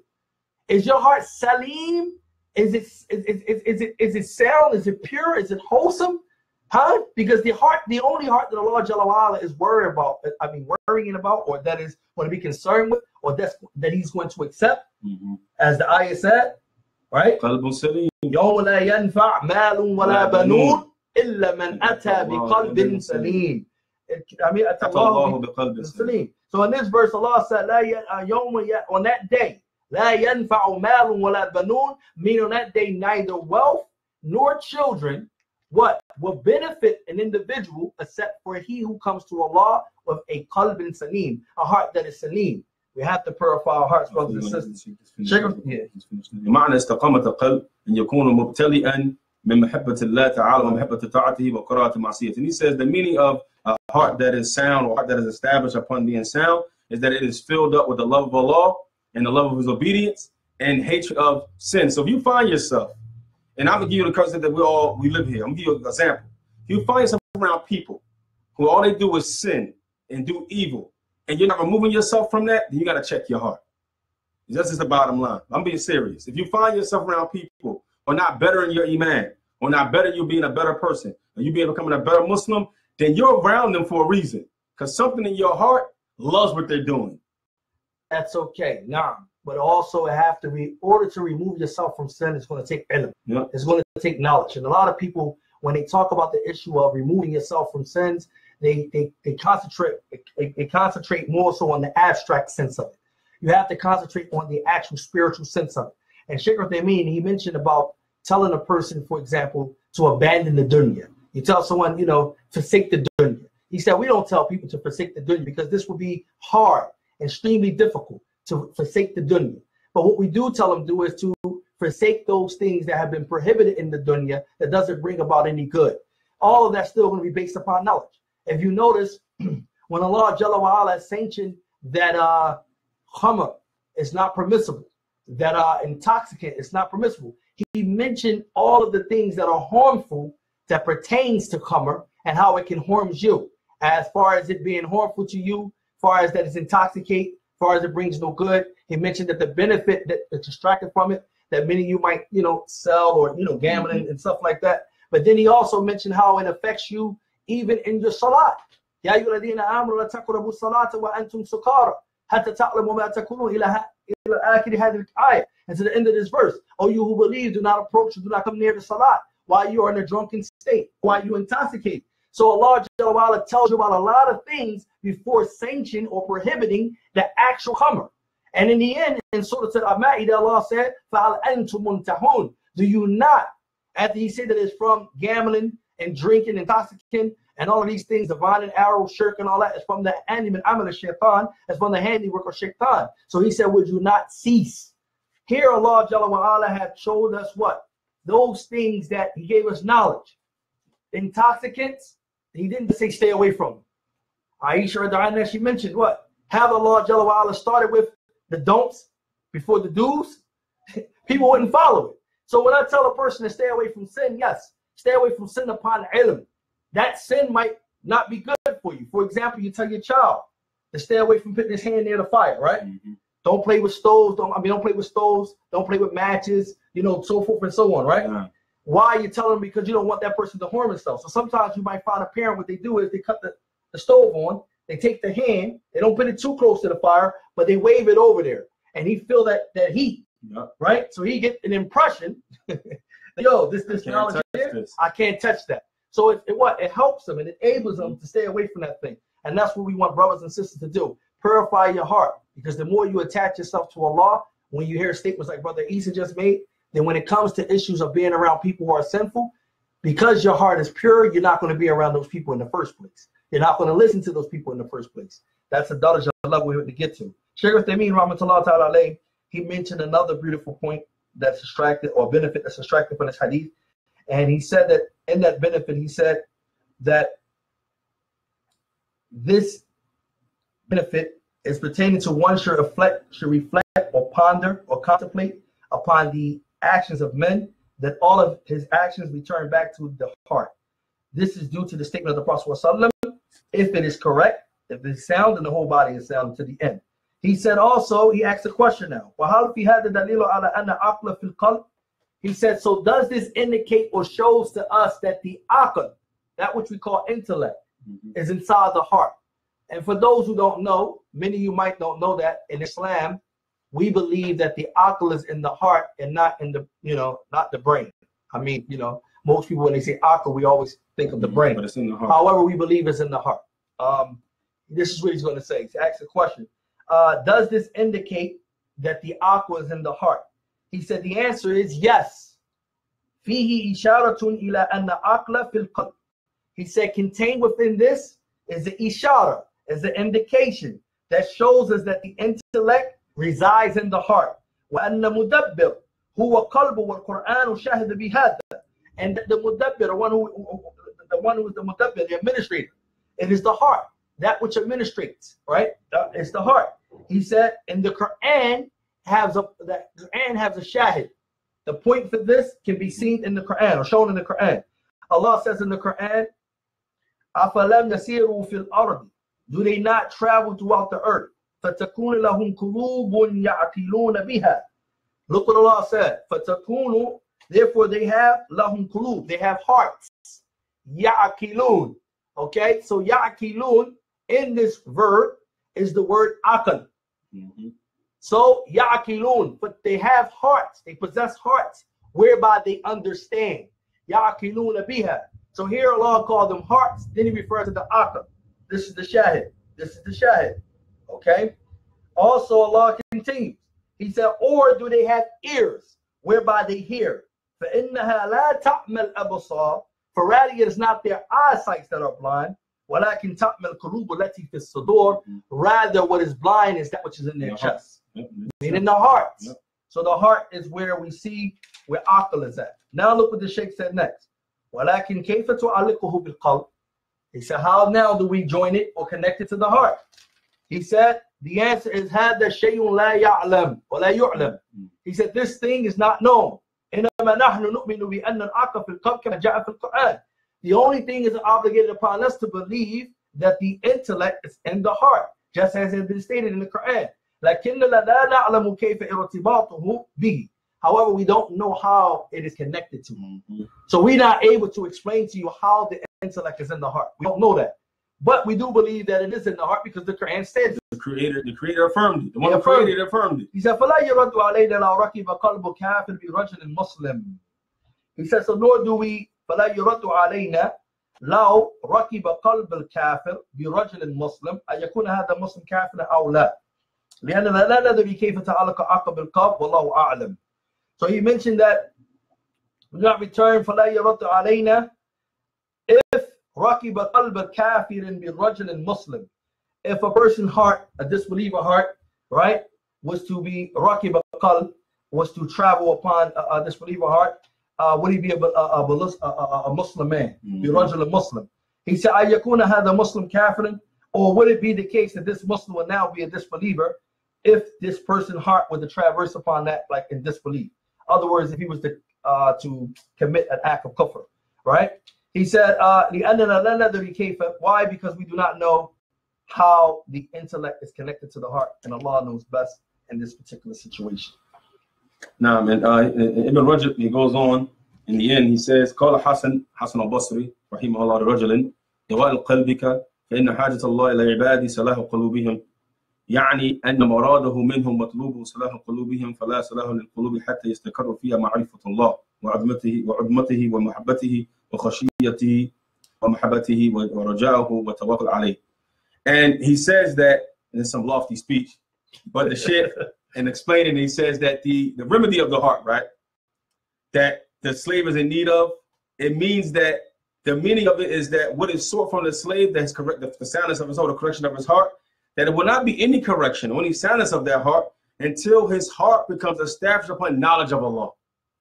Is your heart salim? Is it sound? Is it pure? Is it wholesome? Huh? Because the only heart that Allah Jalla wa'ala is worrying about, or that is going to be concerned with, or that He's going to accept, as the ayah said, right? قلب سليم. يوم لا ينفع مال ولا بنون إلا من أتى بقلب سليم. So in this verse, Allah said, on that day, لا ينفع مال ولا بنون, meaning on that day, neither wealth nor children will benefit an individual except for he who comes to Allah with a qalbin salim, a heart that is salim. We have to purify our hearts, brothers and sisters. معنى استقامة القلب أن يكون مبتلئا من محبة الله تعالى ومحبة طاعته وقراءة معصيته. And he says the meaning of a heart that is sound, or a heart that is established upon being sound, is that it is filled up with the love of Allah and the love of His obedience and hatred of sin. So if you find yourself, and I'm gonna give you the concept that we live here. I'm gonna give you an example. If you find yourself around people who all they do is sin and do evil, and you're not removing yourself from that, then you gotta check your heart. That's just the bottom line. I'm being serious. If you find yourself around people who are not better in your iman, or not better you being a better person, or you becoming a better Muslim, then you're around them for a reason. Because something in your heart loves what they're doing. That's okay. Nah. But also in order to remove yourself from sin, it's going to take ilm. Yeah. It's going to take knowledge. And a lot of people, when they talk about the issue of removing yourself from sins, they concentrate more so on the abstract sense of it. You have to concentrate on the actual spiritual sense of it. And Shaykh Uthaymeen, he mentioned about telling a person, for example, to abandon the dunya. You tell someone, forsake the dunya. He said, we don't tell people to forsake the dunya because this would be hard, extremely difficult to forsake the dunya. But what we do tell them to do is to forsake those things that have been prohibited in the dunya that doesn't bring about any good. All of that's still going to be based upon knowledge. If you notice, when Allah Jalla wa'ala sanctioned that khamr is not permissible, that intoxicant is not permissible, He mentioned all of the things that are harmful that pertains to khamr and how it can harm you. As far as it being harmful to you, as far as that it's intoxicate, as far as it brings no good. He mentioned that the benefit that's extracted from it, that many of you might, sell or, gambling and stuff like that. But then he also mentioned how it affects you even in your salat. يا أيها الذين آمنوا لا تقربوا الصلاة وأنتم سكارى حتى تعلموا ما تقولون إلى آخر هذه الآية. And to the end of this verse, O you who believe, do not approach, do not come near the salat while you are in a drunken state, while you intoxicate. So Allah tells you about a lot of things before sanctioning or prohibiting the actual khamr. And in the end, in Surah Al-Ma'idah, Allah said, فَهَلْ أَنْتُمْ مُنْتَهُونَ. Do you not, after he said that it's from gambling and drinking, intoxicant, and all of these things, divine and arrow, shirk, and all that, is from the anim and amal of shaitan, it's from the handiwork of shaitan. So he said, would you not cease? Here Allah Jalla wa Ala had showed us what? Those things that he gave us knowledge. Intoxicants, he didn't say stay away from them. Aisha Radha'anha, she mentioned what? Have Allah Jalla wa Ala started with the don'ts before the do's, people wouldn't follow it. So when I tell a person to stay away from sin, yes, stay away from sin upon ilm. That sin might not be good for you. For example, you tell your child to stay away from putting his hand near the fire, right? Don't play with stoves. Don't play with stoves. Don't play with matches, so forth and so on, right? Why you tell them? Because you don't want that person to harm himself. So sometimes you might find a parent, what they do is they cut the stove on, they take the hand, they don't put it too close to the fire, but they wave it over there. And he feel that heat, right? So he get an impression, yo, this knowledge here, I can't touch that. So it helps them and it enables them to stay away from that thing. And that's what we want brothers and sisters to do. Purify your heart. Because the more you attach yourself to Allah, when you hear statements like Brother Isa just made, then when it comes to issues of being around people who are sinful, because your heart is pure, you're not going to be around those people in the first place. You're not going to listen to those people in the first place. That's a darajah level we have to get to. Shaykh Uthaymeen, rahmatullah ta'ala alayhi, he mentioned another beautiful point that's extracted, or benefit that's extracted from this hadith. And he said that in that benefit, he said that this benefit is pertaining to one should reflect or ponder or contemplate upon the actions of men, that all of his actions return back to the heart. This is due to the statement of the Prophet ﷺ, if it is correct, if it's sound, then the whole body is sound to the end. He said also, he asked a question now. He said, so does this indicate or shows to us that the aql, that which we call intellect, is inside the heart? And for those who don't know, many of you might don't know that in Islam, we believe that the aql is in the heart and not in the, not the brain. I mean, most people, when they say aql, we always think of the brain. But it's in the heart. However, we believe it's in the heart. This is what he's going to say. He asks a question. Does this indicate that the aql is in the heart? He said the answer is yes. فيه إشارة إلى أن عقل في القلب. He said contained within this is the ishara, is the indication that shows us that the intellect resides in the heart. وأن مدبر هو قلب والقرآن شاهد بهذا. And the mudabbir, the one who is the mudabbir, the administrator, it is the heart, that which administrates, right? It's the heart. He said, and the Quran has a shahid. The point for this can be seen in the Quran, or shown in the Quran. Allah says in the Quran, أَفَلَمْ يَسِيرُوا فِي الْأَرْضِ. Do they not travel throughout the earth? فَتَكُونُ لَهُمْ قُلُوبٌ يَعْقِلُونَ بِهَا. Look what Allah said. فَتَكُونُ, therefore they have lahum qulub, they have hearts. Ya'qilun. Okay, so ya'qilun in this verb is the word aql. So ya'qilun, but they have hearts, they possess hearts whereby they understand. Ya'qiluna biha. So here Allah called them hearts, then he refers to the aql. This is the shahid. This is the shahid. Okay. Also Allah continues. He said, or do they have ears whereby they hear? فَإِنَّهَا لَا تَعْمَى الْأَبْصَارِ. For rather it is not their eyesight that are blind. وَلَكِنْ تَعْمَى الْقُلُوبُ الَّتِي فِي الصُّدُورِ. Rather what is blind is that which is in their chest. Meaning the hearts. So the heart is where we see where aql is at. Now look what the Shaykh said next. وَلَكِنْ كَيْفَ تُعَلِّقُهُ بِالْقَلْبِ. He said, how now do we join it or connect it to the heart? He said, the answer is هَذَا شَيْءٌ لَا يَعْلَمُ وَلَا يُعْلَمُ. He said, this thing is not known. إِنَّمَا نَحْنُ نُؤْمِنُ بِأَنَّ الْعَقْلَ فِي الْقَلْبِ كَمَا جَاءَ فِي الْقُرْآنِ. The only thing is obligated upon us to believe that the intellect is in the heart, just as has been stated in the Quran. لَكِنَّ لَا نَعْلَمُ كَيْفَ إِرْتِبَاطُهُ بِهِ. However, we don't know how it is connected to. So we're not able to explain to you how the intellect is in the heart. We don't know that. But we do believe that it is in the heart because the Quran says the Creator affirmed it. The one who created it affirmed it. He said, فَلَا يَرَدُّ عَلَيْنَا لَوْ رَكِبَ قَلْبُ كَافِرٍ بِرَجُلٍ مُسْلِمٍ. He says, so nor do we, فَلَا يَرَدُّ عَلَيْنَا لَوْ رَكِبَ قَلْبُ الْكَافِرِ بِرَجُلٍ مُسْلِمٍ أَن يَكُونَ هَذَا مُسْلِمٌ كَافِرًا أَوْ لَا لِأَنَّنَا لَا نَدْرِي كَيْفَ تَعَلَّقَ عَقَبَ الْقَلْبِ وَاللَّهُ أَعْلَمُ. So he mentioned that we not return فَلَا يَرَدُّ عَلَيْنَا if رَكِبَ قَلْبَ كَافِرٍ بِرَجُلٍ مُسْلِمٍ. If a person's heart, a disbeliever heart, right, was to be رَكِبَ قَلْبٍ, was to travel upon a disbeliever heart, would he be a Muslim man? بِرَجُلٍ Muslim. He said, أَن يَكُونَ هَذَا مُسْلِمٌ كَافِرًا. Or would it be the case that this Muslim will now be a disbeliever if this person's heart was to traverse upon that, like in disbelief? In other words, if he was to commit an act of kufr, right? He said, why? Because we do not know how the intellect is connected to the heart, and Allah knows best in this particular situation. Now, man, Ibn Rajab, he goes on, in the end, he says, قال حسن البصري رحمه الله رجل دواء قلبك فإن حاجة الله إلى عبادي صلاح قلوبهم، يعني أن مراده منهم مطلوب صلاح قلوبهم، فلا صلاح للقلوب حتى يستقر فيها معرفة الله وعظمته ومحبته وخشيته ومحبته ورجاءه وتوكل عليه. And he says that, and it's some lofty speech, but the shit, and explaining, he says that the remedy of the heart, right, that the slave is in need of, it means that the meaning of it is that what is sought from the slave, that's correct, the soundness of his heart, the correction of his heart, that it will not be any correction, only soundness of that heart, until his heart becomes established upon knowledge of Allah.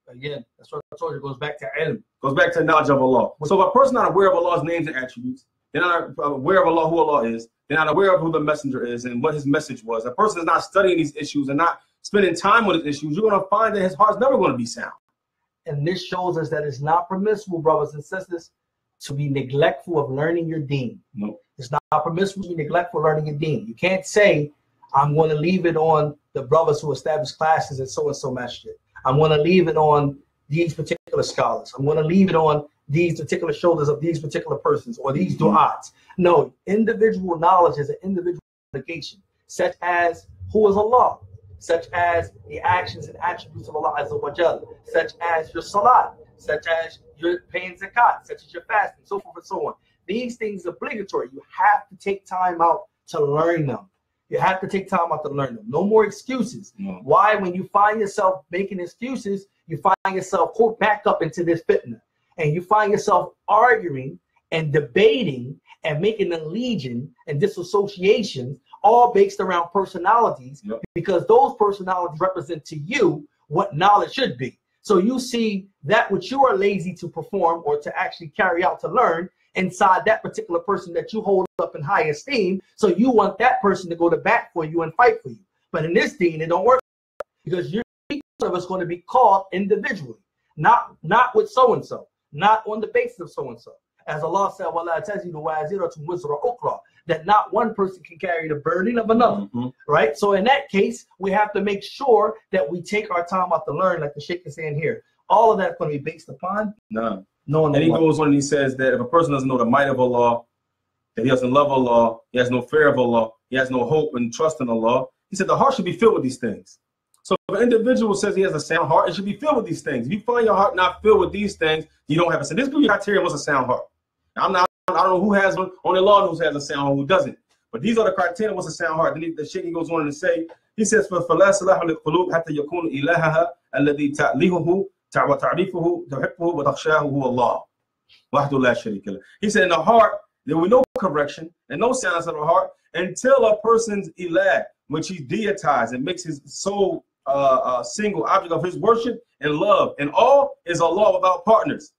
Again, that's what I told you, it goes back to ilm. Goes back to knowledge of Allah. So if a person not aware of Allah's names and attributes, they're not aware of Allah, who Allah is, they're not aware of who the messenger is and what his message was. A person is not studying these issues and not spending time with his issues, you're going to find that his heart's never going to be sound. And this shows us that it's not permissible, brothers and sisters, to be neglectful of learning your deen. No. It's not permissible to be neglectful of learning your deen. You can't say, I'm going to leave it on the brothers who establish classes at so-and-so masjid. I'm going to leave it on these particular scholars. I'm going to leave it on these particular shoulders of these particular persons or these du'ats. No, individual knowledge is an individual obligation, such as who is Allah, such as the actions and attributes of Allah Azza wa Jalla, such as your salat, such as your paying zakat, such as your fasting, so forth and so on. These things are obligatory. You have to take time out to learn them. You have to take time out to learn them. No more excuses. No. Why? When you find yourself making excuses, you find yourself pulled back up into this fitnah. And you find yourself arguing and debating and making a legion and disassociations, all based around personalities, because those personalities represent to you what knowledge should be. So you see that which you are lazy to perform or to actually carry out to learn inside that particular person that you hold up in high esteem. So you want that person to go to bat for you and fight for you. But in this deen, it don't work, because each of us going to be called individually, not with so-and-so, not on the basis of so-and-so. As Allah said, that not one person can carry the burden of another, right? So in that case, we have to make sure that we take our time out to learn, like the Sheikh is saying here. All of that's going to be based upon knowing. And he goes on and he says that if a person doesn't know the might of Allah, that he doesn't love Allah, he has no fear of Allah, he has no hope and trust in Allah, he said the heart should be filled with these things. So if an individual says he has a sound heart, it should be filled with these things. If you find your heart not filled with these things, you don't have a sound. This criteria was a sound heart. I don't know who has one. Only Allah knows who has a sound heart, who doesn't. But these are the criteria. What's a sound heart? Then the Shaykh goes on to say, he says, فَلَا صَلَاحُ لِلْقُلُوبِ حَتَّى يَكُونُ إِلَهَهَا الَّذِي تَعْلِيهُهُ وَتَعْرِيفُهُ تُحِبُّهُ وَتَخْشَاهُ هُوَ اللَّهُ وَحْدُ لَا شَرِيكَ لَهُ. He said in the heart, there will be no correction and no soundness of the heart until a person's ilah, which he deitized and makes his soul a single object of his worship and love, and all is Allah without partners.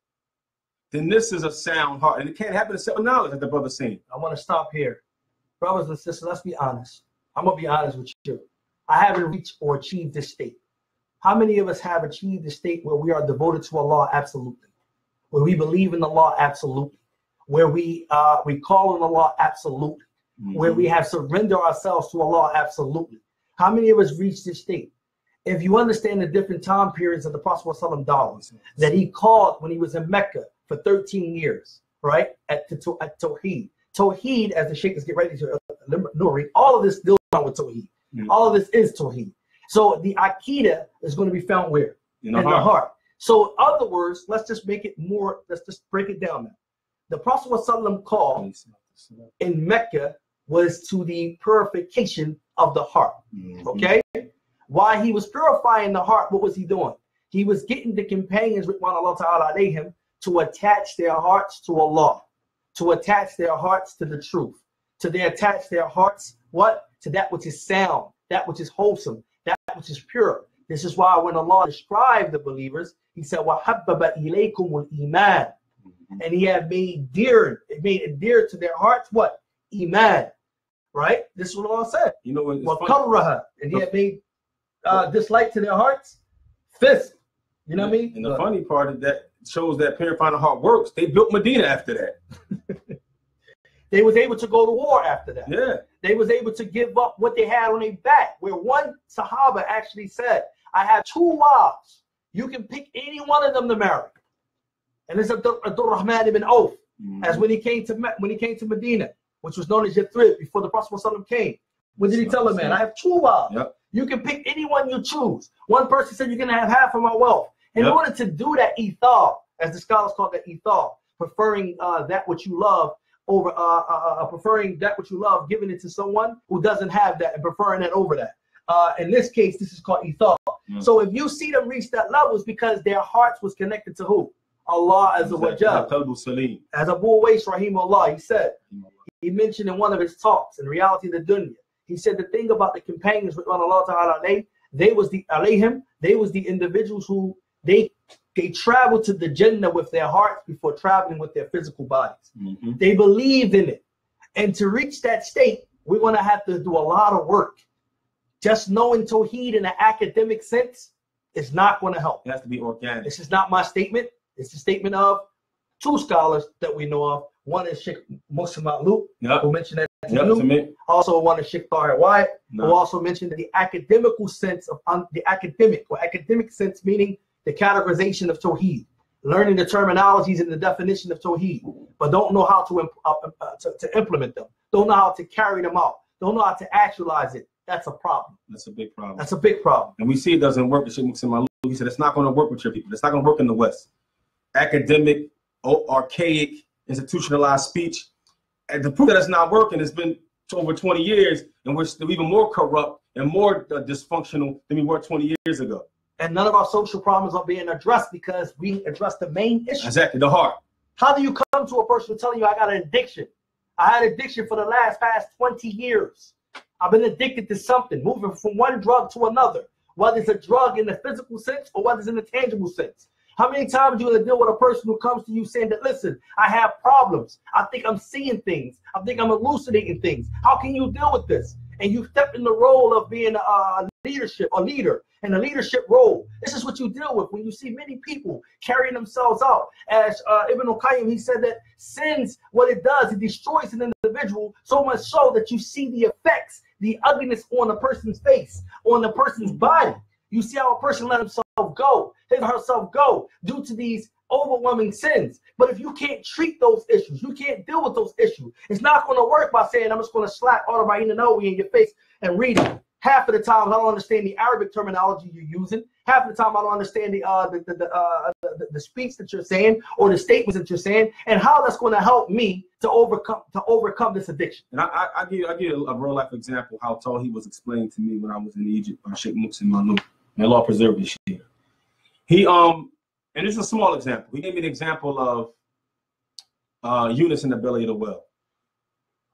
Then this is a sound heart, and it can't happen except with knowledge, as the brother saying. I want to stop here, brothers and sisters. Let's be honest. I'm gonna be honest with you. I haven't reached or achieved this state. How many of us have achieved the state where we are devoted to Allah absolutely, where we believe in Allah absolutely, where we call on Allah absolutely, where we have surrendered ourselves to Allah absolutely? How many of us reached this state? if you understand the different time periods of the Prophet ﷺ that he called when he was in Mecca for 13 years, right? At Tawheed. Tawheed, as the Sheikh is getting ready to enumerate, all of this deals with Tawheed. All of this is Tawheed. So the Aqidah is going to be found where? In the heart. So in other words, let's just make it more, let's just break it down now. The Prophet ﷺ call in Mecca was to the purification of the heart. Okay? While he was purifying the heart, what was he doing? He was getting the companions with Allah Ta'ala alayhim to attach their hearts to Allah, to attach their hearts to the truth, to attach their hearts, what? To that which is sound, that which is wholesome, that which is pure. This is why when Allah described the believers, he said, وَحَبَّبَ إِلَيْكُمُ الْإِيمَانِ, and he had made it dear to their hearts, what? Iman. Right? This is what Allah said. You know what? And he had made dislike to their hearts, fist. You know what I mean? And the funny part of that shows that purifying the heart works. They built Medina after that. They was able to go to war after that. Yeah. They was able to give up what they had on their back. Where one Sahaba actually said, I have 2 wives. You can pick any one of them to marry. And it's Abdul Rahman ibn Auf, as when he came to Medina, which was known as Yathrib before the Prophet ﷺ came. What did he tell him, man? I have 2 wives. Yep. You can pick any one you choose. One person said, you're going to have half of my wealth. In order to do that ethar, as the scholars call that ethar, preferring that which you love over preferring that which you love, giving it to someone who doesn't have that and preferring that over that. In this case, this is called ethar. So if you see them reach that level, it's because their hearts was connected to who? Allah Azza wa Jal. As Abu Uwais rahimahullah, he said, he mentioned in one of his talks, in Reality of the Dunya, he said the thing about the companions with Allah Ta'ala, they was the individuals who they traveled to the Jannah with their hearts before traveling with their physical bodies. They believed in it. And to reach that state, we're going to have to do a lot of work. Just knowing Tawheed in an academic sense is not going to help. It has to be organic. This is not my statement. It's the statement of 2 scholars that we know of. One is Sheikh Muslim Ma'luk, who mentioned that to you. Also one is Sheikh Tahir Wyatt, who also mentioned the academical sense of the academic sense, meaning the categorization of Tawheed, learning the terminologies and the definition of Tawheed, but don't know how to implement them, don't know how to carry them out, don't know how to actualize it. That's a problem. That's a big problem. That's a big problem. And we see it doesn't work. Sheikh Muslim Ma'luk, he said it's not going to work with your people. It's not going to work in the West. Academic, archaic, institutionalized speech. And the proof that it's not working has been over 20 years, and we're still even more corrupt and more dysfunctional than we were 20 years ago. And none of our social problems are being addressed because we address the main issue. Exactly, the heart. How do you come to a person telling you I got an addiction? I had addiction for the past 20 years. I've been addicted to something, moving from one drug to another, whether it's a drug in the physical sense or whether it's in the tangible sense. How many times do you deal with a person who comes to you saying that, listen, I have problems. I think I'm seeing things. I think I'm elucidating things. How can you deal with this? And you step in the role of being a leader in a leadership role. This is what you deal with when you see many people carrying themselves out. As Ibn al-Qayyim, he said that sins, what it does, it destroys an individual so much so that you see the effects, the ugliness on a person's face, on the person's body. You see how a person let himself go, herself go due to these overwhelming sins. But if you can't treat those issues, you can't deal with those issues, it's not going to work by saying, I'm just going to slap Autobahina in your face and read it. Half of the time, I don't understand the Arabic terminology you're using. Half of the time, I don't understand the speech that you're saying or the statements that you're saying, and how that's going to help me to overcome this addiction. And I give a real life example how Tawheed was explained to me when I was in Egypt by Sheikh Muslim Ma'luk. May Allah preserve this year. He and this is a small example. He gave me an example of Yunus in the belly of the well,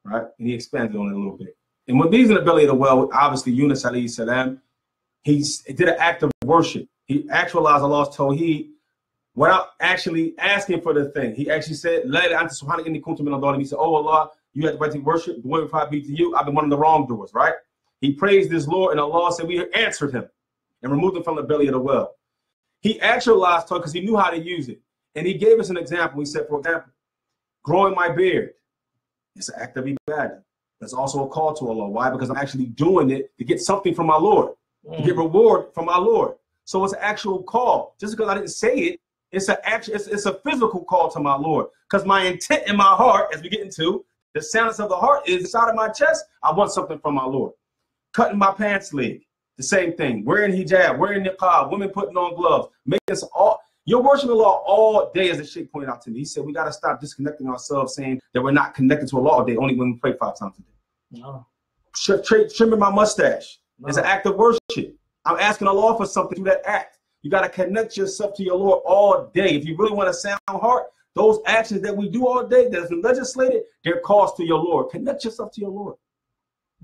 right? And he expanded on it a little bit. And when he's in the belly of the well, obviously Yunus alayhi salam, he did an act of worship. He actualized Allah's Tawheed without actually asking for the thing. He actually said, he said, oh Allah, you have the right to worship, glory be to you. I've been one of the wrongdoers, right? He praised his Lord, and Allah said, we answered him and removed him from the belly of the well. He actualized Tawheed because he knew how to use it. And he gave us an example. He said, for example, growing my beard, it's an act of ibadah. That's also a call to Allah. Why? Because I'm actually doing it to get something from my Lord. to get reward from our Lord. So it's an actual call. Just because I didn't say it, it's a physical call to my Lord. Because my intent in my heart, as we get into the soundness of the heart, is inside of my chest. I want something from my Lord. Cutting my pants leg, the same thing. Wearing hijab, wearing niqab, women putting on gloves, making us all. You're worshiping Allah all day, as the Sheikh pointed out to me. He said we got to stop disconnecting ourselves, saying that we're not connected to Allah all day, only when we pray 5 times a day. No. Trimming my mustache is an act of worship. I'm asking Allah for something through that act. You got to connect yourself to your Lord all day. If you really want a sound heart, those actions that we do all day that's been legislated, they're calls to your Lord. Connect yourself to your Lord.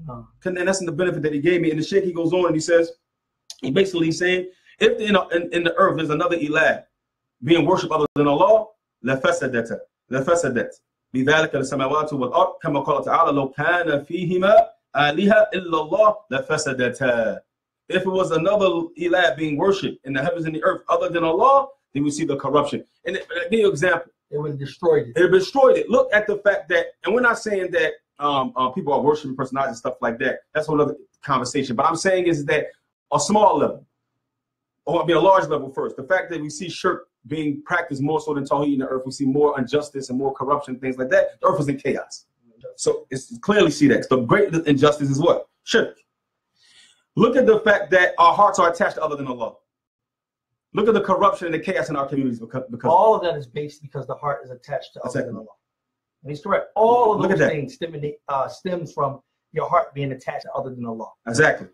No. And that's the benefit that he gave me. And the Sheikh, he goes on and he says, he basically saying, if in the earth there's another ilah being worshipped other than Allah, لَفَسَدَتَ بِذَلِكَ السَّمَاوَاتُ وَالْأَرْضُ كَمَا قَالَ تَعَالَى لَوْ كَانَ فِيهِمَا آلِهَةٌ إِلَّا اللَّهُ لَفَسَدَتَا. If it was another ilah being worshipped in the heavens and the earth other than Allah, then we see the corruption. And I'll give you an example. It would have destroyed it. It destroyed it. Look at the fact that, and we're not saying that people are worshiping personalities and stuff like that. That's another conversation. But I'm saying is that a small level, or I mean a large level first. The fact that we see shirk being practiced more so than Tawheed in the earth, we see more injustice and more corruption, things like that. The earth is in chaos. So it's clearly see that. The great injustice is what? Shirk. Look at the fact that our hearts are attached to other than Allah. Look at the corruption and the chaos in our communities because all of that is based because the heart is attached to other than Allah. And he's correct. All of those things stems from your heart being attached to other than Allah. Exactly.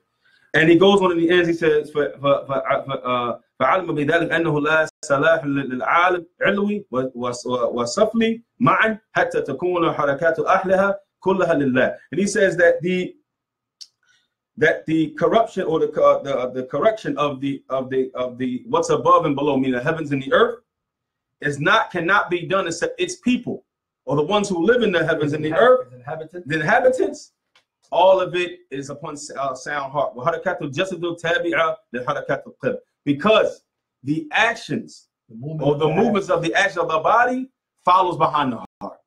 And he goes on in the end, he says, فَعَلْمَ بِذَلِكَ أَنَّهُ لَا صَلَاحٌ لِلْعَالِمِ عِلْوِي وَصَفْلِي مَعًا حَتَّى تَكُونَ حَرَكَاتُ أَهْلِهَا كُلَّهَا لِلَّهِ. And he says that the corruption or the correction of the what's above and below, meaning the heavens and the earth, cannot be done except its people, or the ones who live in the heavens and the earth, the inhabitants. All of it is upon sound heart. Because the actions or the movements of the action of the body follows behind the heart.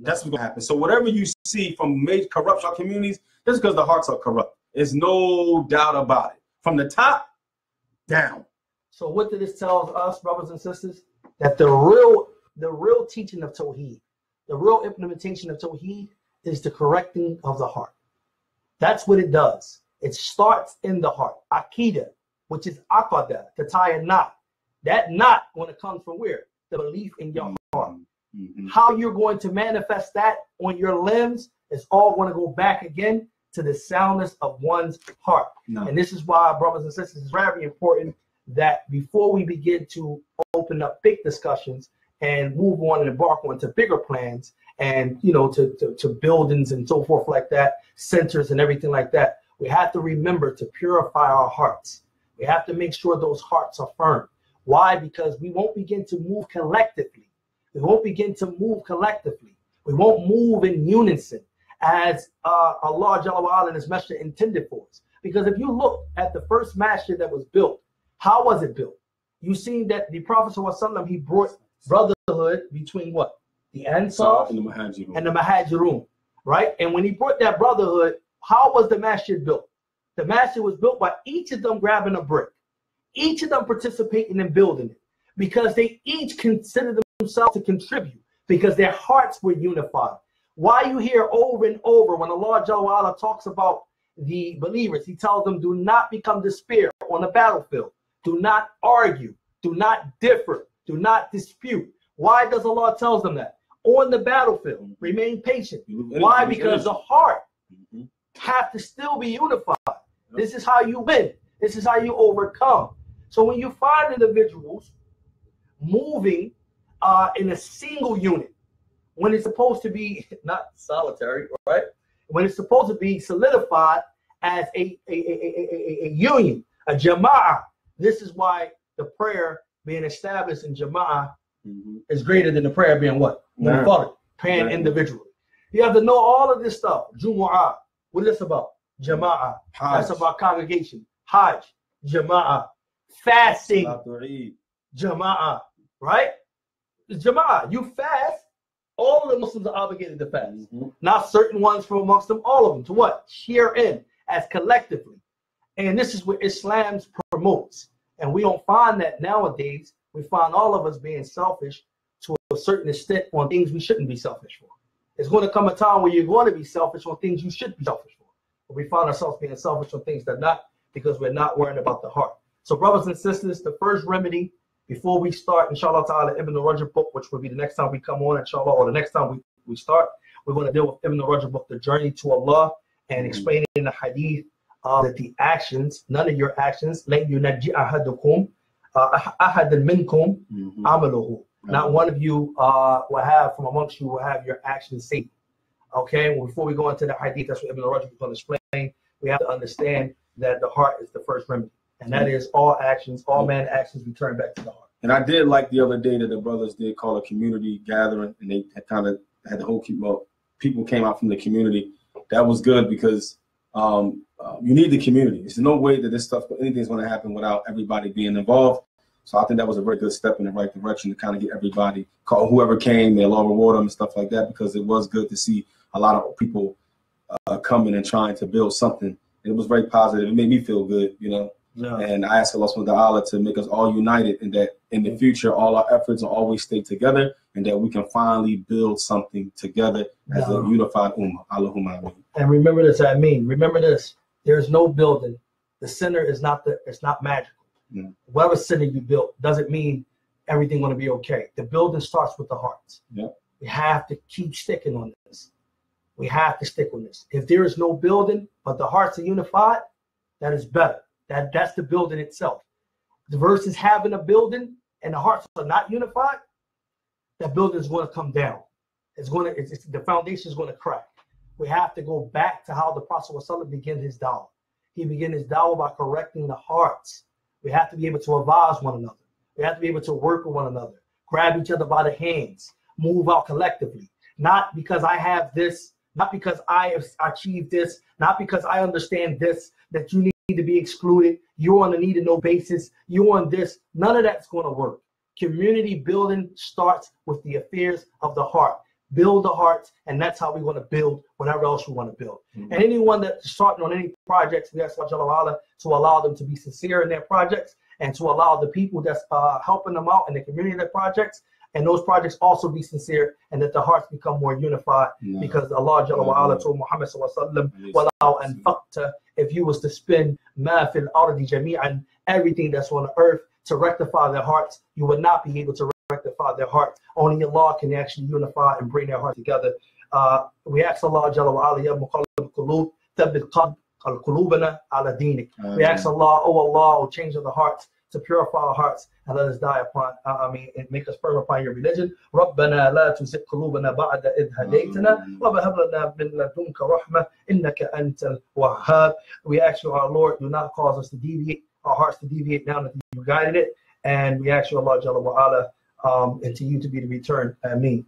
That's what's going to happen. So whatever you see from major corruption communities, that's because the hearts are corrupt. There's no doubt about it. From the top down. So what did this tell us, brothers and sisters? That the real teaching of Tawheed, the real implementation of Tawheed is the correcting of the heart. That's what it does. It starts in the heart. Aqidah, which is aqadah, to tie a knot. That knot when it comes from where? The belief in your heart. Mm-hmm. How you're going to manifest that on your limbs is all going to go back again to the soundness of one's heart. No. And this is why, brothers and sisters, it's very important that before we begin to open up big discussions and move on and embark on to bigger plans and, you know, to buildings and so forth like that, centers and everything like that, we have to remember to purify our hearts. We have to make sure those hearts are firm. Why? Because we won't begin to move collectively. We won't begin to move collectively. We won't move in unison as Allah Jalla wa Ala and His Messenger intended for us. Because if you look at the first masjid that was built, how was it built? You see that the Prophet ﷺ, he brought brotherhood between what? The Ansar and the Muhajirun, right? And when he brought that brotherhood, how was the masjid built? The masjid was built by each of them grabbing a brick, each of them participating in building it, because they each considered themselves to contribute, because their hearts were unified. Why you hear over and over when Allah Jalla wa Ala talks about the believers, He tells them, do not become despair on the battlefield. Do not argue. Do not differ. Do not dispute. Why does Allah tell them that? On the battlefield, remain patient. Why? Because the heart have to still be unified. This is how you win. This is how you overcome. So when you find individuals moving in a single unit, when it's supposed to be not solitary, right? When it's supposed to be solidified as a union, a jama'ah. This is why the prayer being established in jama'ah is greater than the prayer being what? Praying individually. You have to know all of this stuff. Jumu'ah. What is this about? Jama'ah. That's about congregation. Hajj. Jama'ah. Fasting. Jama'ah. Right? Jama'ah. You fast. All of the Muslims are obligated to fast. Not certain ones from amongst them, all of them. To what? Share in as collectively. And this is what Islam promotes. And we don't find that nowadays. We find all of us being selfish to a certain extent on things we shouldn't be selfish for. It's going to come a time where you're going to be selfish on things you should be selfish for. But we find ourselves being selfish on things that are not, because we're not worrying about the heart. So brothers and sisters, the first remedy before we start, inshallah ta'ala, Ibn Rajab book, which will be the next time we come on, inshallah, or the next time we start, we're going to deal with Ibn Rajab book, The Journey to Allah, and explaining in the hadith that the actions, none of your actions, لَن يُنَجِّ أَحَدُكُمْ أَحَدًا مِنْكُمْ عَمَلُهُ. Not one of you will have, from amongst you, will have your actions saved. Okay, well, before we go into the hadith, that's what Ibn Rajab is going to explain. We have to understand that the heart is the first remedy. And that is all actions, all man actions return back to the heart. And I did like the other day that the brothers did call a community gathering, and they kind of had the whole people came out from the community. That was good because you need the community. There's no way that this stuff, anything's going to happen without everybody being involved. So I think that was a very good step in the right direction to kind of get everybody, call whoever came, may Allah reward them and stuff like that, because it was good to see a lot of people coming and trying to build something. It was very positive. It made me feel good, you know. Yeah. And I ask Allah subhanahu wa ta'ala to make us all united, and that in the future all our efforts will always stay together, and that we can finally build something together as a unified ummah. Allahumma ameen. And remember this, I mean, remember this. There's no building. The center is not it's not magical. Yeah. Whatever center you built doesn't mean everything's going to be okay. The building starts with the hearts. Yeah. We have to keep sticking on this. We have to stick on this. If there is no building, but the hearts are unified, that is better. That's the building itself. The versus having a building and the hearts are not unified, that building is going to come down. The foundation is going to crack. We have to go back to how the Prophet ﷺ began his dawah. He began his dawah by correcting the hearts. We have to be able to advise one another. We have to be able to work with one another, grab each other by the hands, move out collectively. Not because I have this, not because I have achieved this, not because I understand this, that you need to be excluded. You're on a need to know basis. You're on this. None of that's going to work. Community building starts with the affairs of the heart. Build the hearts, and that's how we're going to build whatever else we want to build. Mm-hmm. And anyone that's starting on any projects, we ask Allah to allow them to be sincere in their projects, and to allow the people that's helping them out in the community of their projects, and those projects also be sincere, and that the hearts become more unified. Because Allah Jalla wa Ala told Muhammad sallallahu alaihi wasallam, if you was to spend ma fil ardi jami'an, everything that's on the earth, to rectify their hearts, you would not be able to rectify their heart. Only Allah can actually unify and bring their heart together. We ask Allah Jalla wa Ala, ya muqallib qulub, thabbit qulubana ala dinik. We ask Allah, oh Allah, oh change of the hearts, to purify our hearts and let us die upon, and make us firm upon your religion. رَبَّنَا لَا تُزِغْ قُلُوبَنَا بَعْدَ إِذْ هَدَيْتَنَا وَهَبْ لَنَا مِن لَدُنكَ رَحْمَةً إِنَّكَ أَنْتَ الْوَهَّابُ. We ask you, our Lord, do not cause us to deviate, our hearts to deviate now that you guided it. And we ask you, Allah Jalla wa Ala, and to you to be the return. Ameen.